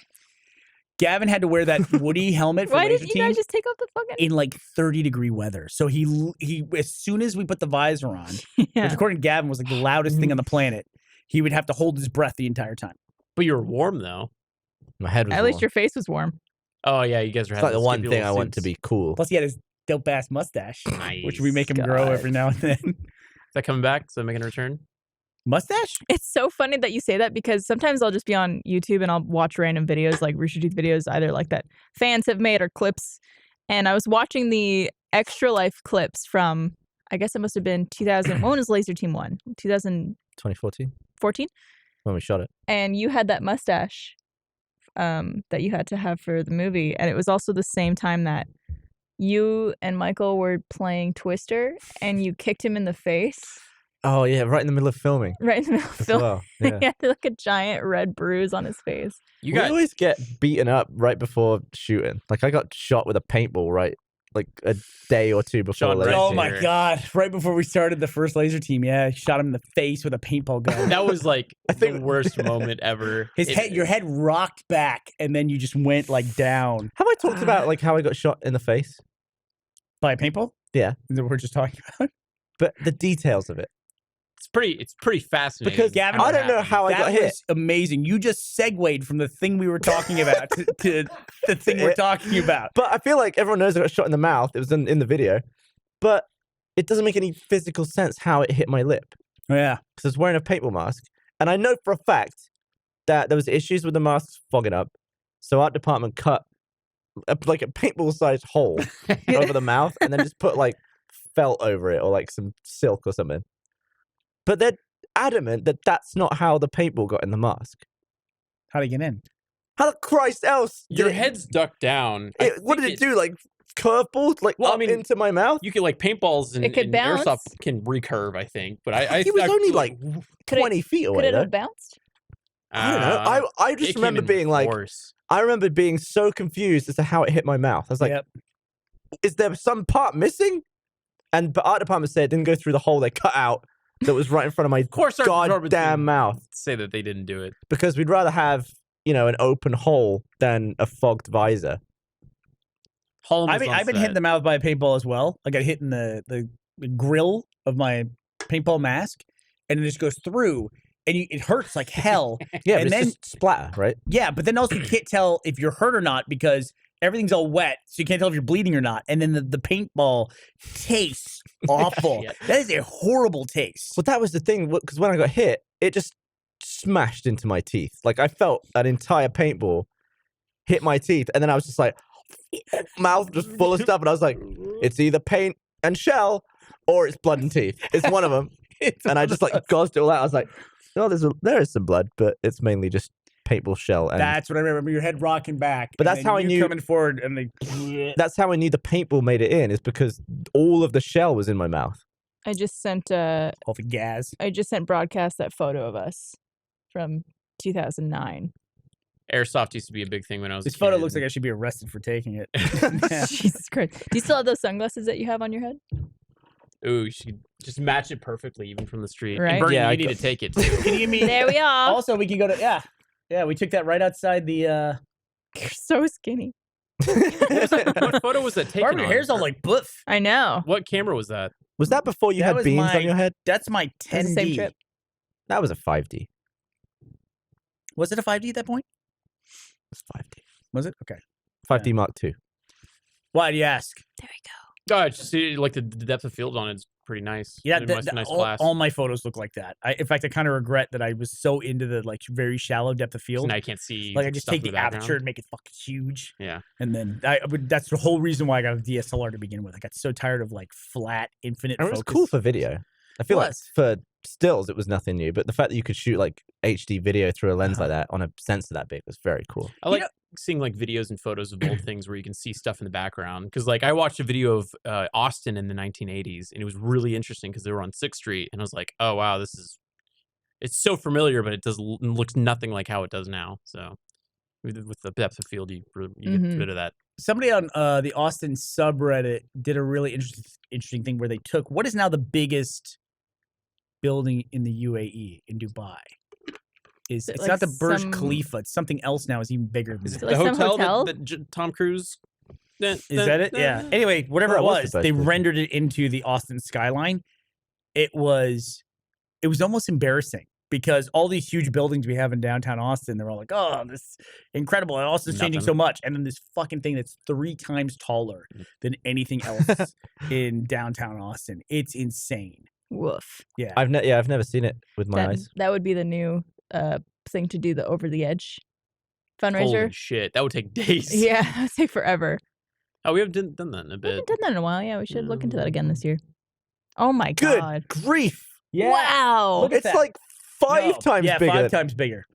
Gavin had to wear that Woody helmet for Why Laser didn't you Team guys just take off the fucking? in like 30-degree weather. So he as soon as we put the visor on, which Yeah. according to Gavin was like the loudest thing on the planet, he would have to hold his breath the entire time. But you were warm though. My head was At least warm. your face was warm. Oh yeah, you guys were It's having like the one skimpy thing I little want to suits. be cool. Plus, he had his dope ass mustache, which we make him Nice grow guy. every now and then. Is that coming back? Is that making a return? Mustache? It's so funny that you say that because sometimes I'll just be on YouTube and I'll watch random videos like Rooster Teeth videos, either like that fans have made or clips. And I was watching the Extra Life clips from, I guess it must have been 2000. When was Laser Team 1? 2014? 2014 when we shot it. And you had that mustache that you had to have for the movie. And it was also the same time that you and Michael were playing Twister and you kicked him in the face Oh yeah, right in the middle of filming right in the middle of as film. well. Yeah. He had like a giant red bruise on his face. You We got always get beaten up right before shooting. Like I got shot with a paintball right like a day or two before. Sean Laser Right Oh Team. my there. god! Right before we started the first Laser Team, yeah, he shot him in the face with a paintball gun. that was like I think- the worst moment ever. Your head rocked back, and then you just went like down Have I talked about like how I got shot in the face? by a paintball. Yeah. That we're just talking about. But the details of it. It's pretty fascinating. Because Gavin, I don't know how I that got hit. was amazing. You just segued from the thing we were talking about to the thing we're talking about. But I feel like everyone knows I got shot in the mouth. It was in the video. But it doesn't make any physical sense how it hit my lip. Yeah. Because I was wearing a paintball mask. And I know for a fact that there was issues with the masks fogging up. So our department cut like a paintball-sized hole over the mouth and then just put like felt over it or like some silk or something. But they're adamant that that's not how the paintball got in the mask. How'd he get in? How the Christ else? your did it- head's ducked down. I What did think it do? Like curveballs? Like Well, I up mean, into my mouth? You could like paintballs and, It could and bounce. airsoft can recurve, I think. But I He was I only feel like Could it- 20 feet Could away it though. have bounced? I don't know. I it just came remember in being like, worse. I remember being so confused as to how it hit my mouth. I was like, Yep. is there some part missing? But art department said it didn't go through the hole they cut out that was right in front of my Of course, our department's goddamn gonna mouth. say that they didn't do it. Because we'd rather have, an open hole than a fogged visor. Holland I've was on been hit set. in the mouth by a paintball as well. I got hit in the grill of my paintball mask, and it just goes through, and it hurts like hell. Yeah, And but then- it's just splatter, right? Yeah, but then also you can't tell if you're hurt or not because everything's all wet, so you can't tell if you're bleeding or not. And then the paintball tastes awful. Shit. That is a horrible taste. Well, that was the thing, because when I got hit, it just smashed into my teeth. Like, I felt an entire paintball hit my teeth, and then I was just like, mouth just full of stuff, and I was like, it's either paint and shell, or it's blood and teeth. It's one of them. And I just, like, gauzed it all out. I was like, oh, there is some blood, but it's mainly just paintball shell. And That's what I remember. Your head rocking back. But and that's then how I you knew- coming forward, and they. that's how I knew the paintball made it in, is because all of the shell was in my mouth. I just sent All the gas. broadcast that photo of us from 2009. Airsoft used to be a big thing when I was. This a photo kid. looks like I should be arrested for taking it. Yeah. Jesus Christ. Do you still have those sunglasses that you have on your head? Ooh, you should just match it perfectly, even from the street. Right. And Bernie, Yeah, I you need got- to take it too. Can you give me? There we are. Also, we can go to yeah. We took that right outside the. You're so skinny. What photo was that taken Barbara, your on? hair's all like boof. I know. What camera was that? Was that before you That had was beans my- on your head? That's my It 10D. was the same trip. That was a 5D. Was it a 5D at that point? It was 5D. Was it? Okay. 5D Mark II. Why do you ask? There we go. Oh, it's just like the depth of field on it's pretty nice. Yeah, Really nice all, glass. all my photos look like that. In fact, I kind of regret that I was so into the like very shallow depth of So field. now you can't see. Like I just stuff take in the background. aperture and make it fucking huge. Yeah. And then that's the whole reason why I got a DSLR to begin with. I got so tired of like flat infinite And it focus. was cool for video. I feel like Was. for stills, it was nothing new. But the fact that you could shoot like HD video through a lens like that on a sensor that big was very cool. I like seeing like videos and photos of old things where you can see stuff in the background. Because like I watched a video of Austin in the 1980s, and it was really interesting because they were on 6th Street, and I was like, oh wow, it's so familiar, but it looks nothing like how it does now. So with the depth of field, you get rid of that. Somebody on the Austin subreddit did a really interesting thing where they took what is now the biggest building in the UAE in Dubai. It's like not the Burj some- Khalifa. It's something else now. Is even bigger than Is that. it like the some hotel, hotel? that Tom Cruise? Is that it? Yeah. Anyway, whatever Oh, it what's was, the they best rendered it into the Austin skyline. It was almost embarrassing because all these huge buildings we have in downtown Austin, they're all like, "Oh, this is incredible!" And Austin's changing so Nothing. much, and then this fucking thing that's 3 times taller than anything else in downtown Austin. It's insane. Woof. Yeah. I've never seen it with my eyes. That would be the new thing to do, the over the edge fundraiser. Holy shit, that would take days. Yeah, that would take forever. Oh, we haven't done that in a We bit. haven't done that in a while. Yeah, we should look into that again this year. Oh my Good god! grief! Wow. Look at It's that. like 5 No, times yeah, bigger. 5 times bigger.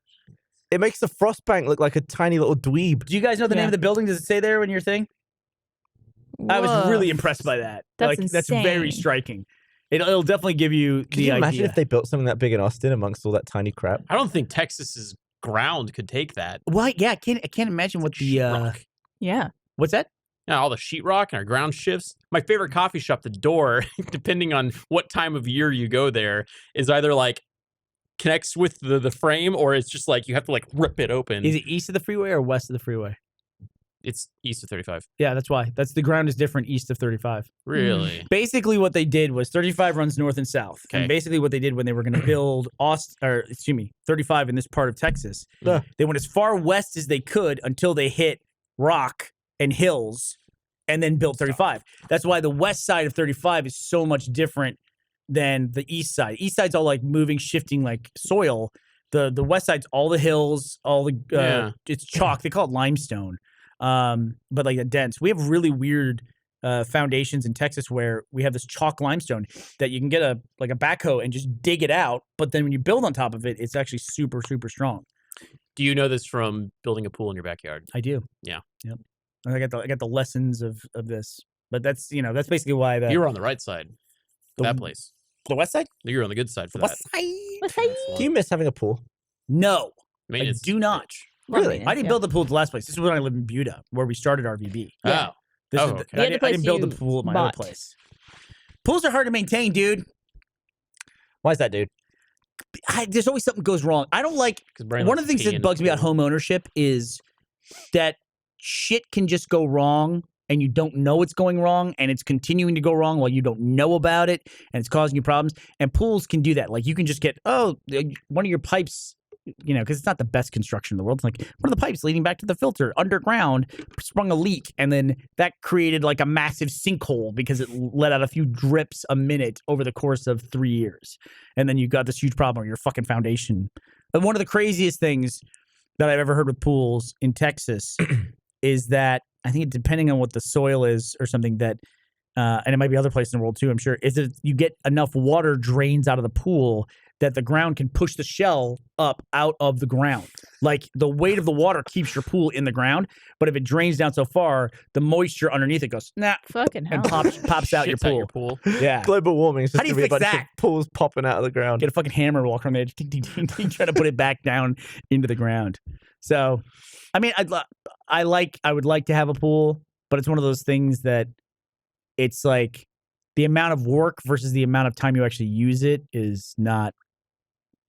It makes the frost bank look like a tiny little dweeb. Do you guys know the name Yeah. of the building? Does it say there in your thing? I was really Woof. impressed by that. That's That's very insane. striking. It'll definitely give you Can the you idea. imagine if they built something that big in Austin amongst all that tiny crap? I don't think Texas's ground could take that. Well, yeah, I can't imagine what the Sheetrock. Yeah. what's that? Yeah, all the sheetrock and our ground shifts. My favorite coffee shop, the door, depending on what time of year you go there, is either like connects with the frame or it's just like you have to like rip it open. Is it east of the freeway or west of the freeway? It's east of 35. Yeah, that's why. That's the ground is different east of 35. Really? Basically, what they did was 35 runs north and south. Okay. And basically, what they did when they were going to build 35 in this part of Texas, Yeah. they went as far west as they could until they hit rock and hills, and then built 35. That's why the west side of 35 is so much different than the east side. East side's all like moving, shifting like soil. The west side's all the hills, all the Yeah. it's chalk. They call it limestone. But like a dense. We have really weird foundations in Texas where we have this chalk limestone that you can get a backhoe and just dig it out. But then when you build on top of it, it's actually super, super strong. Do you know this from building a pool in your backyard? I do. Yeah. Yep. And I got the lessons of this. But that's that's basically why You were on the right side for The- that place. the west side. You were on the good side for The that. west side. What's that? Do you miss having a pool? No, I Maintenance do not. bitch. Really? I didn't build the pool at the last place. This is when I lived in Buda, where we started RVB. Yeah. Oh. This Oh, is okay. I, The other didn't, I place didn't build the you pool at my bought. other place. Pools are hard to maintain, dude. Why is that, dude? There's always something goes wrong. I don't like 'Cause Brandon one of was the things peeing that in bugs the me about pool. home ownership is that shit can just go wrong and you don't know it's going wrong and it's continuing to go wrong while you don't know about it and it's causing you problems. And pools can do that. Like you can just get, one of your pipes, because it's not the best construction in the world. It's like one of the pipes leading back to the filter underground sprung a leak. And then that created like a massive sinkhole because it let out a few drips a minute over the course of 3 years. And then you got this huge problem with your fucking foundation. And one of the craziest things that I've ever heard with pools in Texas is that I think depending on what the soil is or something that, and it might be other places in the world too, I'm sure, is that you get enough water drains out of the pool that the ground can push the shell up out of the ground. Like the weight of the water keeps your pool in the ground, but if it drains down so far, the moisture underneath it goes, nah, Fucking hell. and pops out your Shits out pool. your pool. Yeah. Global warming is just How do you gonna be a fix bunch that? of pools popping out of the ground. Get a fucking hammer, walk around the edge, ding, ding, ding, ding, try to put it back down into the ground. So, I mean, I would like to have a pool, but it's one of those things that it's like the amount of work versus the amount of time you actually use it is not.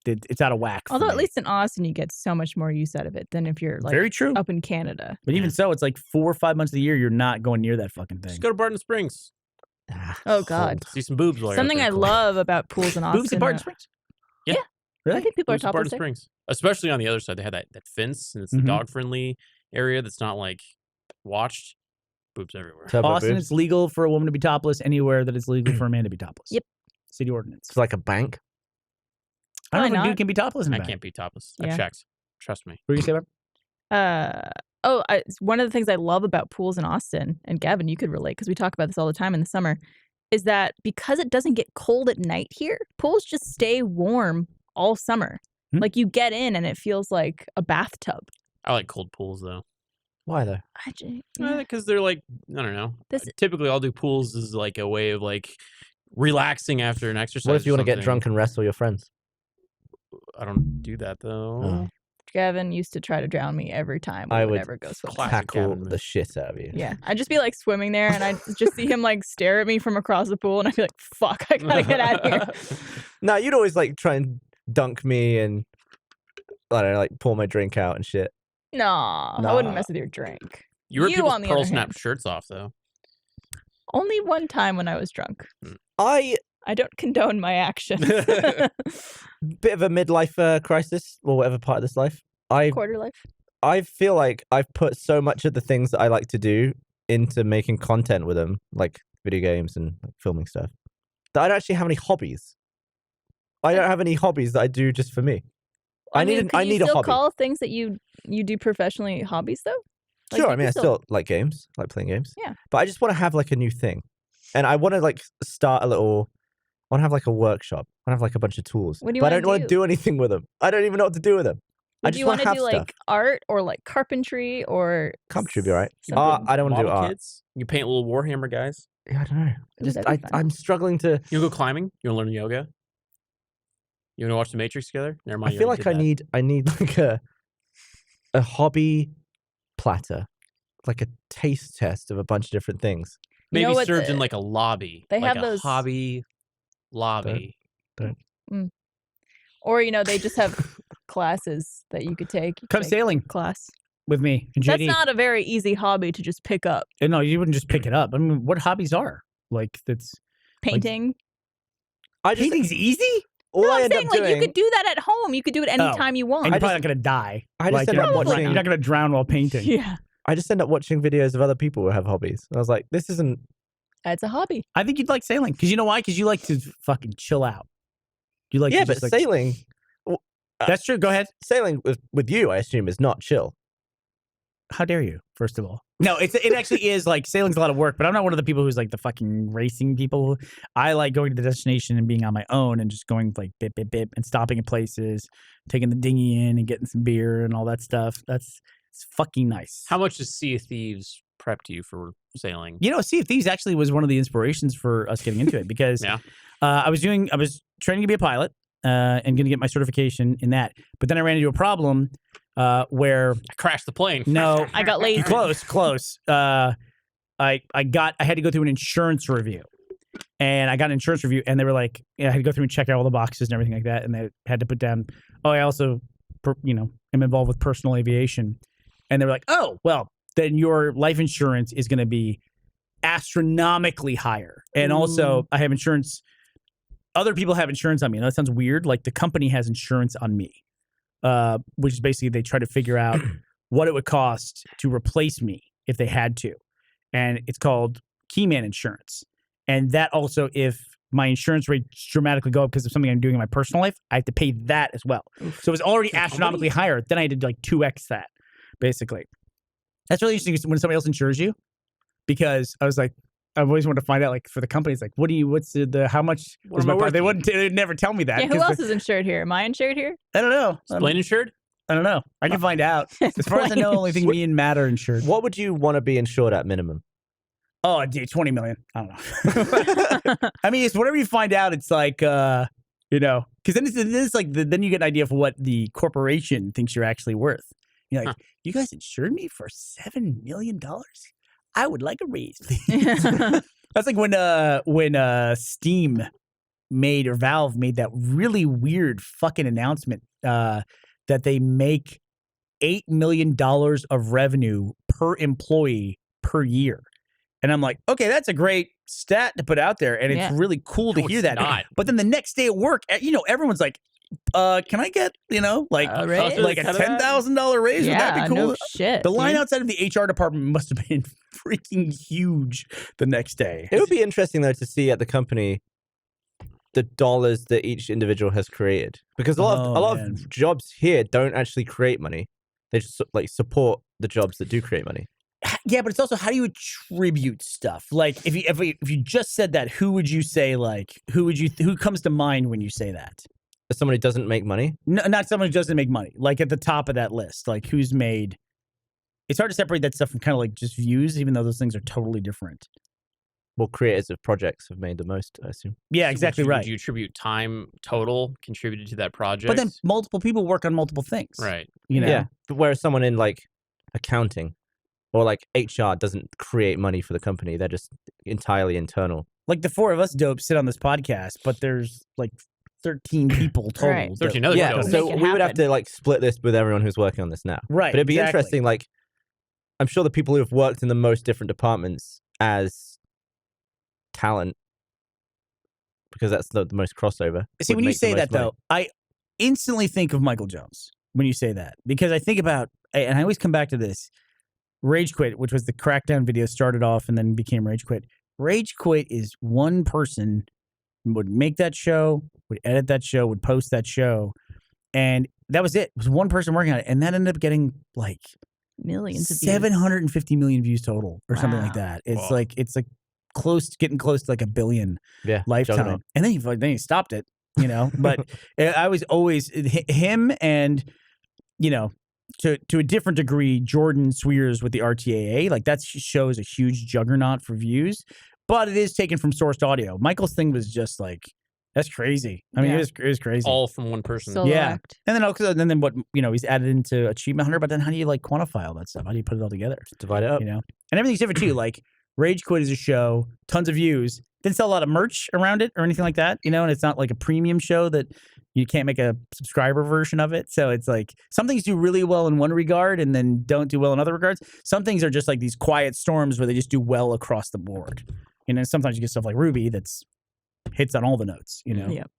It's out of whack. for Although at me. least in Austin you get so much more use out of it than if you're like very true. up in Canada. But even so, it's like 4 or 5 months of the year you're not going near that fucking thing. Just go to Barton Springs. Oh God. See some boobs while you're Something out I there. love about pools in Austin. Boobs in Barton Springs. Yeah. Really? I think people are Boobs at topless Barton there. Springs. Especially on the other side. They had that fence and it's Mhm. the dog friendly area that's not like watched. Boobs everywhere. Turbo Austin, boobs. it's legal for a woman to be topless anywhere that it's legal for a man to be topless. Yep. City ordinance. It's like a bank. I don't Why know if a dude not? can be topless in a I bank. can't be topless. Yeah. I checked. Trust me. What do you say, Barb? One of the things I love about pools in Austin, and Gavin, you could relate because we talk about this all the time in the summer, is that because it doesn't get cold at night here, pools just stay warm all summer. Like you get in and it feels like a bathtub. I like cold pools though. Why though? Because they're like, I don't know. This- Typically, I'll do pools as like a way of like relaxing after an exercise. What if you or want to get something. drunk and wrestle your friends? I don't do that though. Oh. Gavin used to try to drown me every time I we would would ever go swimming. Classic Tackle Gavin. the shit out of you. Yeah, I'd just be like swimming there, and I'd just see him like stare at me from across the pool, and I'd be like, "Fuck, I gotta get out of here." No, you'd always like try and dunk me and I don't know, like pour my drink out and shit. No, I wouldn't Nah. mess with your drink. You rip You, people's on the pearl other snap hand. shirts off though. Only one time when I was drunk. I I don't condone my actions. bit of a midlife crisis or whatever part of this life. Quarter life. I feel like I've put so much of the things that I like to do into making content with them, like video games and like, filming stuff, that I don't actually have any hobbies. I don't have any hobbies that I do just for me. I need could you a still hobby. call things that you do professionally hobbies though? Like, Sure, you I mean, can I still like games, like playing games. Yeah. But I just want to have like a new thing. And I want to like start a little, I want to have like a workshop. I want to have like a bunch of tools. What do you but I wanna don't want to do? do anything with them. I don't even know what to do with them. I Would just you want want to to have do stuff. like art or like carpentry or Carpentry would be alright. something? I don't want to do Model art. kits. You paint little Warhammer guys. Yeah, I don't know. Ooh, that'd be fun. I'm struggling to. You wanna go climbing? You wanna learn yoga? You wanna watch The Matrix together? Never mind. I you feel already like did I need like a hobby platter, like a taste test of a bunch of different things. that. You know Maybe what served in the- like a lobby. they like have a those- hobby lobby. or they just have classes that you could take. You Come take sailing class. with me and That's JD. not a very easy hobby to just pick up. No, you wouldn't just pick it up. I mean, what hobbies are like that's Painting. I just painting's easy, all No, I I'm end saying up like doing. you could do that at home. You could do it anytime you want. and you're I probably not gonna die. I just Like, end you're up not- watching. You're not gonna drown while painting. Yeah, I just end up watching videos of other people who have hobbies. And I was like, this isn't. that's a hobby. I think you'd like sailing because you know why? Because you like to fucking chill out. You like Yeah, to but just, like, sailing, That's true. Go ahead. sailing with you, I assume, is not chill. How dare you? First of all, no. It actually is like sailing's a lot of work, but I'm not one of the people who's like the fucking racing people. I like going to the destination and being on my own and just going like bip bip bip and stopping at places, taking the dinghy in and getting some beer and all that stuff. It's fucking nice. How much does Sea of Thieves prepped you for sailing? You know, Sea of Thieves actually was one of the inspirations for us getting into it because Yeah. I was training to be a pilot and going to get my certification in that. But then I ran into a problem where I crashed the plane. no, I got lazy. close. I had to go through an insurance review, and I got an insurance review, and they were like, I had to go through and check out all the boxes and everything like that, and they had to put down, I also, am involved with personal aviation, and they were like, oh, well, then your life insurance is going to be astronomically higher, and also I have insurance. Other people have insurance on me. Now, that sounds weird. Like the company has insurance on me, which is basically they try to figure out what it would cost to replace me if they had to. And it's called Keyman Insurance. And that also, if my insurance rates dramatically go up because of something I'm doing in my personal life, I have to pay that as well. So it was already astronomically higher. Then I did like 2x that, basically. That's really interesting when somebody else insures you, because I was like, I've always wanted to find out, like, for the companies, like, how much What is am I my worth They to you? they'd never tell me that. Yeah, who 'cause else is insured here? Am I insured here? I don't know. Is plane insured? I don't know. I can find out. As far as I know, only thing me and Matt are insured. What would you want to be insured at minimum? Oh, dude, 20 million. I don't know. I mean, it's whatever you find out. It's like, because then it's like then you get an idea of what the corporation thinks you're actually worth. You're like, you guys insured me for $7 million. I would like a raise, please. That's like when Steam made, or Valve made, that really weird fucking announcement that they make $8 million of revenue per employee per year. And I'm like, okay, that's a great stat to put out there, and it's Yeah. really cool to No, hear it's that. not. But then the next day at work, everyone's like, can I get, like A raise? like a $10,000 raise? Would that Yeah, be cool? no shit. The line dude. outside of the HR department must have been freaking huge the next day. It would be interesting though to see at the company the dollars that each individual has created, because a lot man. of jobs here don't actually create money. They just like support the jobs that do create money. Yeah, but it's also how do you attribute stuff? Like if you just said that, who would you say like who comes to mind when you say that? As someone who doesn't make money, No, not someone who doesn't make money. Like at the top of that list, like who's made. It's hard to separate that stuff from kind of like just views, even though those things are totally different. well, creators of projects have made the most, I assume. Yeah, exactly right. Would you attribute time total contributed to that project? But then multiple people work on multiple things. right. You know? Yeah, but whereas someone in like accounting or like HR doesn't create money for the company, they're just entirely internal. Like the four of us dopes sit on this podcast, but there's like 13 people total. Right. that- 13 other Yeah, dopes. so Make it we would have happen. to like split this with everyone who's working on this now. Right. But it'd be exactly. interesting, like, I'm sure the people who have worked in the most different departments as talent, because that's the most crossover. See, would when you make the say most that, money. though, I instantly think of Michael Jones when you say that because I think about, and I always come back to this Rage Quit, which was the Crackdown video, started off and then became Rage Quit. Rage Quit is one person would make that show, would edit that show, would post that show, and that was it. It was one person working on it, and that ended up getting like Millions of views. 750 million views total or something like Wow. that. It's Wow. like getting close to like 1 billion Yeah, lifetime. juggernaut. And then he stopped it, you know. But I was always him and you know to a different degree Jordan Swears with the RTAA. Like that show is a huge juggernaut for views, but it is taken from sourced audio. Michael's thing was just like that's crazy. I mean, Yeah. it was crazy. All from one person. Solo Yeah. act. And then also, and then what he's added into Achievement Hunter. But then how do you like quantify all that stuff? How do you put it all together? Just divide it up. You know, and everything's different too. Like Rage Quit is a show, tons of views, didn't sell a lot of merch around it or anything like that, you know, and it's not like a premium show that you can't make a subscriber version of it. So it's like some things do really well in one regard and then don't do well in other regards. Some things are just like these quiet storms where they just do well across the board. You know, sometimes you get stuff like Ruby that's hits on all the notes, you know. Yep.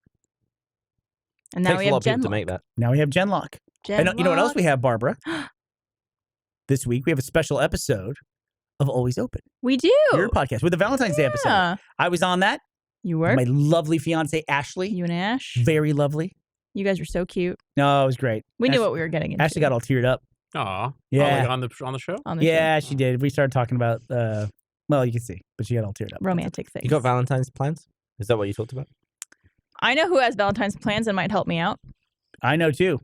And now Takes we a lot have of people to Genlock. make that. Now we have Genlock. And you know what else we have, Barbara? This week we have a special episode of Always Open, We do. your podcast with the Valentine's Day episode. Yeah. I was on that. You with were. my lovely fiance Ashley. You and Ash. Very lovely. You guys were so cute. No, it was great. We knew Ash- what we were getting into. Ashley got all teared up. Aw. Yeah. Oh, like on the show? on the Yeah, she did. We started talking about well, you can see, but she got all teared up. show. Romantic things. You got Valentine's plans? Is that what you talked about? I know who has Valentine's plans and might help me out. I know too.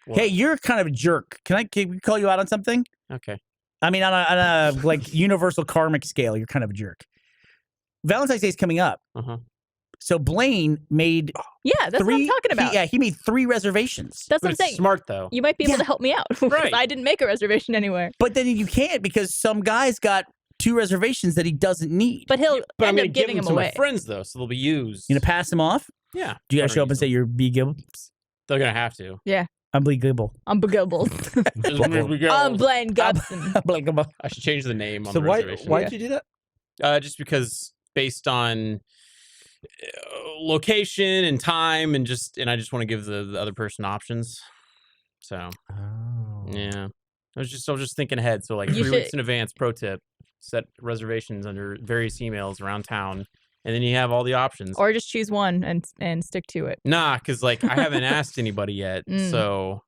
What? Hey, you're kind of a jerk. Can we call you out on something? Okay. I mean, on a like universal karmic scale, you're kind of a jerk. Valentine's Day is coming up. Uh-huh. So Blaine made Yeah, that's what I'm talking about. He made 3 reservations. That's But what I'm it's saying. smart, though. You might be able Yeah. to help me out because Right. I didn't make a reservation anywhere. But then you can't because some guy's got 2 reservations that he doesn't need. But he'll But I'm end going up to give giving them them to away. my friends, though, so they'll be used. You gonna pass them off? Yeah. Do you gotta Better show up and use say them. you're B Gibble? They're going to have to. I'm Blee Gibble. Unbelievable. I'm Blaine Gobson. Blee Gibble. I should change the name on So the why reservation. did you do that? Just because based on location and time and I just want to give the other person options. So Oh. yeah, I was just thinking ahead. So like You 3 weeks should- in advance. Pro tip: set reservations under various emails around town, and then you have all the options. Or just choose one and stick to it. Nah, because like I haven't asked anybody yet. Mm. So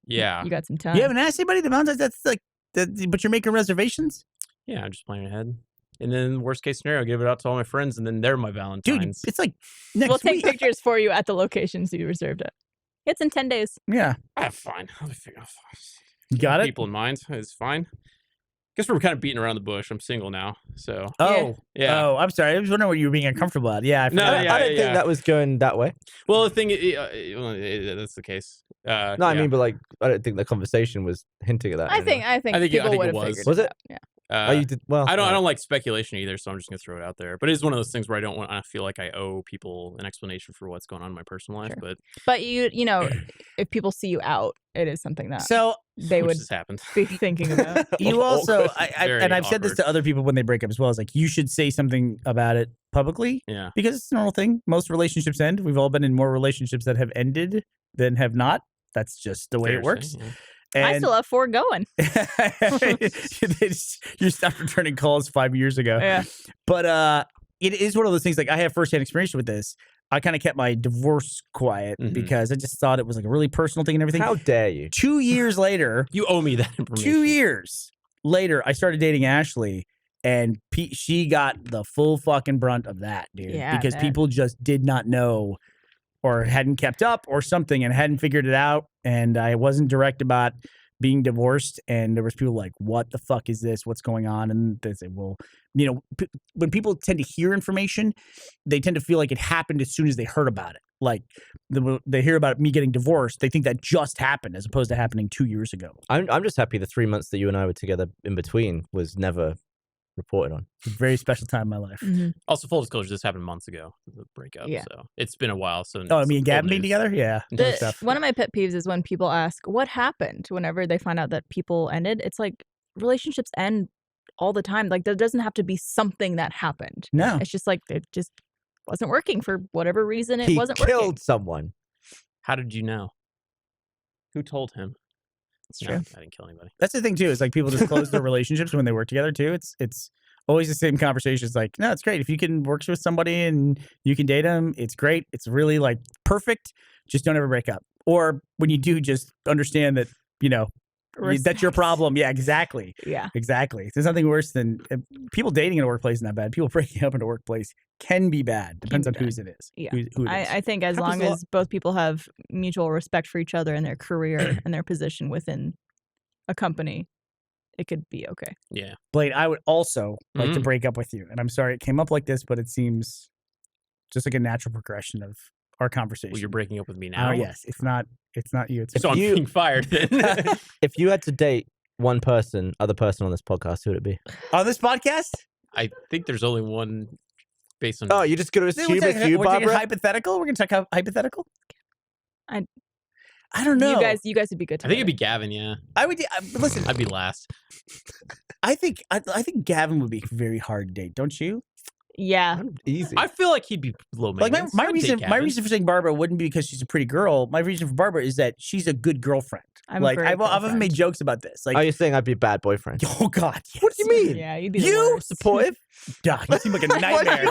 yeah, You got some time. You haven't asked anybody to Valentine's? That's like, but you're making reservations? yeah, I'm just planning ahead. And then worst case scenario, give it out to all my friends, and then they're my Valentines. Dude, it's like next We'll take week. pictures for you at the locations you reserved it. It's in 10 days. Yeah. Fine. I'll figure out. You got it? People in mind is fine. Guess we're kind of beating around the bush. I'm single now, so Oh. yeah. Oh, I'm sorry. I was wondering what you were being uncomfortable at. Yeah. I No, forgot. yeah, I don't think that was going that way. Well, the thing, that's the case. No, I yeah. mean, but like, I don't think the conversation was hinting at that. I in any think way. I think people it would have was. figured Was it it? out. Yeah. Oh, you did well. I don't alright. like speculation either, so I'm just gonna throw it out there. But it is one of those things where I don't want to feel like I owe people an explanation for what's going on in my personal life. Sure. But But you know, if people see you out, it is something that So they which would has happened. be thinking about. you also, Very and I've said this awkward. to other people when they break up as well, is like, you should say something about it publicly Yeah. because it's a normal thing. Most relationships end. We've all been in more relationships that have ended than have not. That's just the way Fair it to works. say, yeah. I And still have 4 going. you stopped returning calls 5 years ago. Yeah. But it is one of those things, like I have firsthand experience with this. I kind of kept my divorce quiet Mhm. because I just thought it was like a really personal thing and everything. How dare you? 2 years later, You owe me that information. 2 years, later, I started dating Ashley, and she got the full fucking brunt of that, dude. Yeah, I because bet. people just did not know or hadn't kept up or something and hadn't figured it out. And I wasn't direct about being divorced. And there was people like, what the fuck is this? What's going on? And they say, well, when people tend to hear information, they tend to feel like it happened as soon as they heard about it. Like they hear about me getting divorced, they think that just happened as opposed to happening 2 years ago. I'm just happy the 3 months that you and I were together in between was never reported on. It's a very special time in my life. Also, full disclosure, this happened months ago, the breakup. Yeah. So it's been a while. So Oh, it's me and old Gavin being news. together? Yeah. Good stuff. One of my pet peeves is when people ask, what happened whenever they find out that people ended. It's like relationships end all the time. Like there doesn't have to be something that happened. No. It's just like it just wasn't working for whatever reason. It He wasn't killed working. someone. How did you know? Who told him? It's No, true. I didn't kill anybody. That's the thing too. Is like people disclose their relationships when they work together too. It's always the same conversation. It's like, no, it's great if you can work with somebody and you can date them. It's great. It's really like perfect. Just don't ever break up. Or when you do, just understand that that's your Respect. problem. Yeah, exactly. Yeah. Exactly. There's nothing worse than people dating in a workplace. Not bad. People breaking up in a workplace can be bad. Depends on be bad. whose it is. Yeah. Who it is. I think as Happens long a lot. as both people have mutual respect for each other and their career and their position within a company, it could be okay. Yeah. Blade, I would also like to Mm. break up with you. And I'm sorry it came up like this, but it seems just like a natural progression of our conversation. Well, you're breaking up with me Oh, now. yes. It's not you. It's So I'm you- being fired then. If you had to date one other person on this podcast, who would it be? on this podcast? I think there's only one based on. Oh, you're just going to We're assume taking- it's you, we're taking Barbara? hypothetical? We're going to talk hypothetical? I- I don't know. You guys would be good I think it'd together. be Gavin. Yeah, I would listen. I'd be last. I think Gavin would be a very hard to date, don't you? Yeah. Easy. I feel like he'd be low Like maintenance. my I'd reason date my Gavin. reason for saying Barbara wouldn't be because she's a pretty girl. My reason for Barbara is that she's a good girlfriend. I'm a like great I've often girlfriend. made jokes about this. Like, Are you saying I'd be a bad boyfriend? oh God, What do you yes. mean? Yeah, you'd be the You worst. Supportive? God, you seem like a nightmare.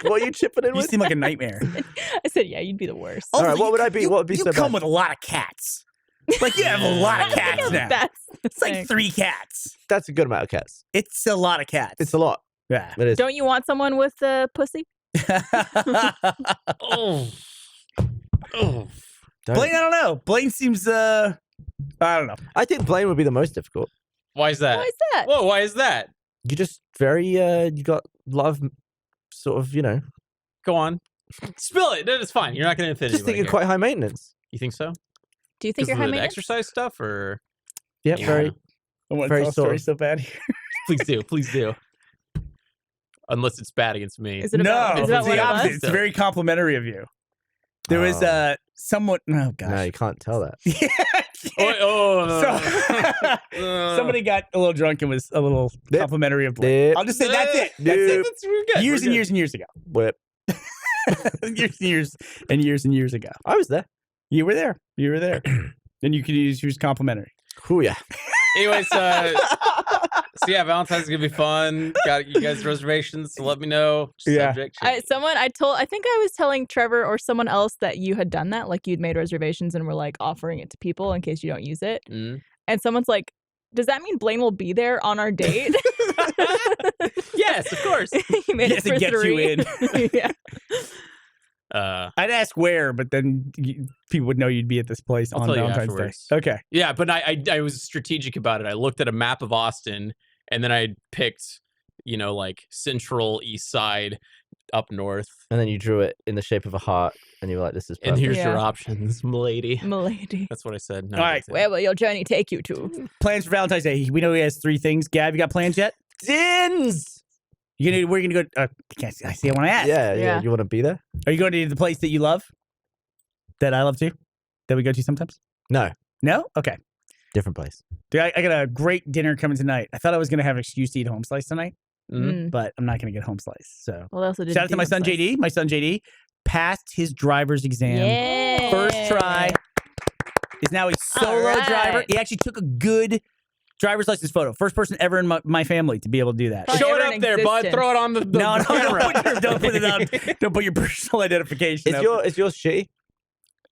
what are you chipping in You with? seem like a nightmare. I said, yeah, you'd be the worst. All right, Also, what would I be? What would be you so come bad? with a lot of cats. Like you have a lot of cats now. That's the It's like thing. 3 cats. That's a good amount of cats. It's a lot of cats. It's a lot. Yeah. It is. Don't you want someone with pussy? Oh. Oh. Don't. Blaine, I don't know. Blaine seems I don't know. I think Blaine would be the most difficult. Why is that? Why is that? Whoa, why is that? You just very you got a lot of sort of, Go on. Spill it. It's fine. You're not going to offend just think anybody you're here. quite high maintenance. You think so? Do you think Because you're of high the maintenance? exercise stuff, or Yeah, Yeah. very. I want to Very tell a story sort so bad here. please do, please do. Unless it's bad against me. Is it about, No, is it's it about the one of opposite. us? It's very complimentary of you. There was Oh. someone. Oh gosh. No, you can't tell that. Somebody got a little drunk and was a little Dip. complimentary of Blake. Dip. I'll just say that's it. That's Dip. it. We're good. Years We're and good. years and years ago. Whip. years and years ago. I was there. You were there. You were there. And you could use complimentary. Oh yeah. Anyways, so yeah, Valentine's is gonna be fun. Got you guys reservations? So let me know. Yeah. Subject I change. think I was telling Trevor or someone else that you had done that, like you'd made reservations and were like offering it to people in case you don't use it. Mm. And someone's like, does that mean Blaine will be there on our date? Yes, of course. He made Yes, it for to get you 3. in. Yeah. I'd ask where, but then people would know you'd be at this place I'll on tell you Valentine's afterwards. Day. Okay. Yeah, but I was strategic about it. I looked at a map of Austin, and then I picked, like central east side up north. And then you drew it in the shape of a heart, and you were like, "This is And perfect." here's your Yeah. options, milady. Milady. That's what I said. No, All I right. didn't say Where will your journey take you to? Plans for Valentine's Day. We know he has 3 things. Gav, you got plans yet? Dins. We're gonna go. I see. I want to ask. Yeah, yeah. Yeah. You want to be there? Are you going to the place that you love? That I love too? That we go to sometimes? No, No? Okay. different place. Dude, I got a great dinner coming tonight. I thought I was going to have an excuse to eat home slice tonight, that. Mhm. Mm. but I'm not going to get home slice. So Well, they also did shout out to my son JD. My son JD passed his driver's exam. Yeah. First try. Is now a solo right. driver. He actually took a good driver's license photo. First person ever in my family to be able to do that. Probably Show it ever up in there, bud. existence. Throw it on the No, camera. don't put it on. Don't put your personal identification. Is up. yours shitty?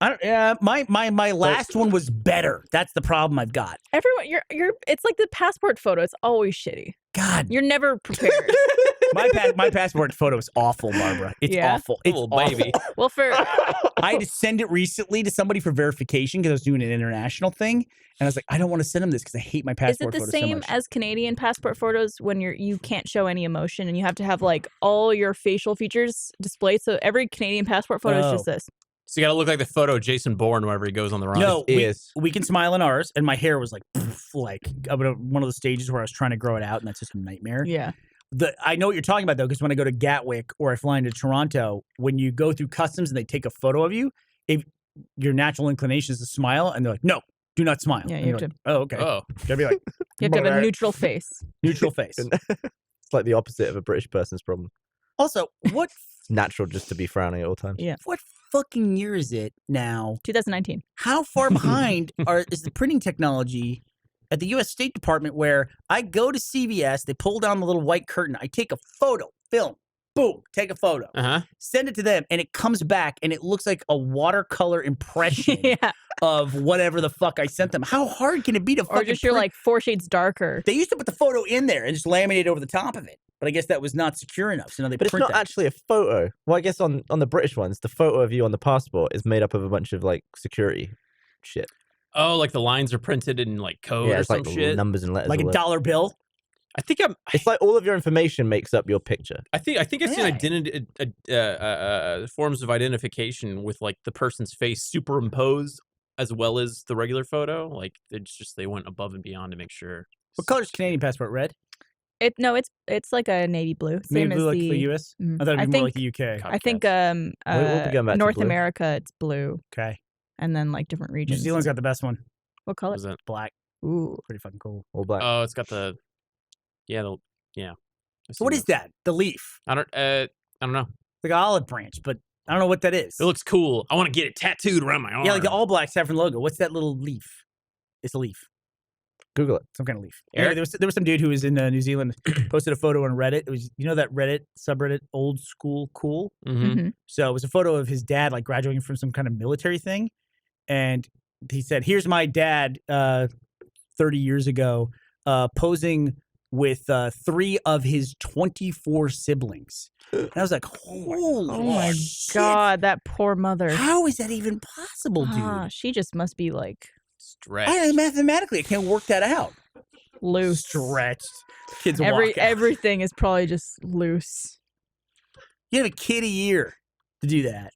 I don't. My last one was better. That's the problem I've got. Everyone, you're. It's like the passport photo. It's always shitty. God, You're never prepared. my passport photo is awful, Barbara. It's Yeah? awful. It's Little awful. baby. Well, for I had to send it recently to somebody for verification because I was doing an international thing, and I was like, I don't want to send them this because I hate my is it passport the photo so same much. as Canadian passport photos when you can't show any emotion and you have to have like all your facial features displayed? So every Canadian passport photo is just this. So you got to look like the photo of Jason Bourne whenever he goes on the run. No, Ears. we can smile in ours, and my hair was like one of the stages where I was trying to grow it out, and that's just a nightmare. Yeah. I know what you're talking about though, because when I go to Gatwick or I fly into Toronto, when you go through customs and they take a photo of you, if your natural inclination is to smile, and they're like, "No, do not smile." Yeah, And you you're have like, "Oh, okay." Oh, Gotta be like You have to have a neutral face. neutral face. It's like the opposite of a British person's problem. Also, what It's natural just to be frowning at all times. Yeah. what fucking year is it now? 2019. How far behind is the printing technology at the U.S. State Department where I go to CVS, they pull down the little white curtain, I take a photo, film, boom, take a photo, send it to them, and it comes back, and it looks like a watercolor impression Yeah. of whatever the fuck I sent them. How hard can it be to fucking Or just you're print? like 4 shades darker. They used to put the photo in there and just laminate it over the top of it, but I guess that was not secure enough, so now they But it's print not that. actually a photo. Well, I guess on the British ones, the photo of you on the passport is made up of a bunch of like security shit. oh, like the lines are printed in like code Yeah, or it's some like shit. numbers and letters. Like a all over. dollar bill. I think It's like all of your information makes up your picture. I've seen Yeah. identity forms of identification with like the person's face superimposed as well as the regular photo. Like it's just they went above and beyond to make sure. What color is Canadian passport? Red? It's like a navy blue. Same Maybe as blue like the the U.S.? Mhm. I thought it'd I be more like the UK. I think We'll be going back to North blue. America it's blue, Okay. and then like different New regions. Zealand's got the best one. What color? Was it? Black. Ooh. Pretty fucking cool. All black. Oh, it's got the yeah. I've So what seen is that? The leaf. I don't know. Like an olive branch, but I don't know what that is. It looks cool. I want to get it tattooed around my arm. Yeah, like the All Blacks Saffron logo. What's that little leaf? It's a leaf. Google it. Some kind of leaf. Eric? Anyway, there was some dude who was in New Zealand, posted a photo on Reddit. It was, you know, that Reddit subreddit, Old School Cool? Mhm. Mhm. So it was a photo of his dad, like graduating from some kind of military thing. And he said, here's my dad 30 years ago posing with 3 of his 24 siblings. And I was like, holy Oh my shit. god, that poor mother. How is that even possible, dude? Ah, she just must be like Stretch. Mathematically, I can't work that out. loose. Stretched. Kids walk out. Everything is probably just loose. You have a kid a year to do that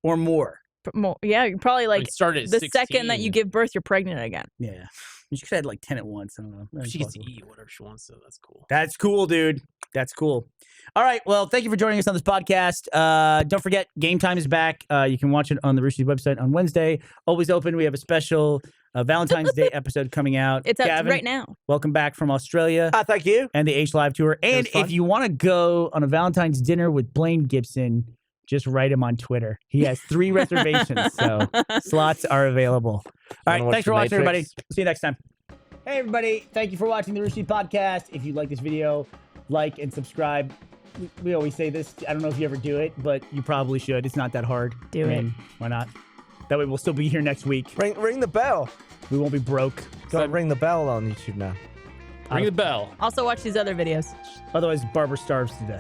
or more. But yeah, you're probably like started at the second that you 16. give birth, you're pregnant again. Yeah. You should have had like 10 at once. I don't know. That's She gets to possible. eat whatever she wants, so that's cool. That's cool, dude. That's cool. All right. Well, thank you for joining us on this podcast. Don't forget, Game Time is back. You can watch it on the Rooster Teeth website on Wednesday. Always open. We have a special Valentine's Day episode coming out. It's out Gavin, right now. welcome back from Australia Thank you. and the H Live tour. And was fun. if you want to go on a Valentine's dinner with Blaine Gibson, just write him on Twitter. He has 3 reservations, so slots are available. All right. Wanna Thanks for watch watching, The everybody. Matrix? See you next time. Hey, everybody. Thank you for watching the Rooster Teeth podcast. If you like this video, like and subscribe. We always say this. I don't know if you ever do it, but you probably should. It's not that hard. Do it. Why not? That way we'll still be here next week. Ring the bell. We won't be broke. Got to ring the bell on YouTube now. Ring the bell. Also watch these other videos. Otherwise, Barbara starves to death.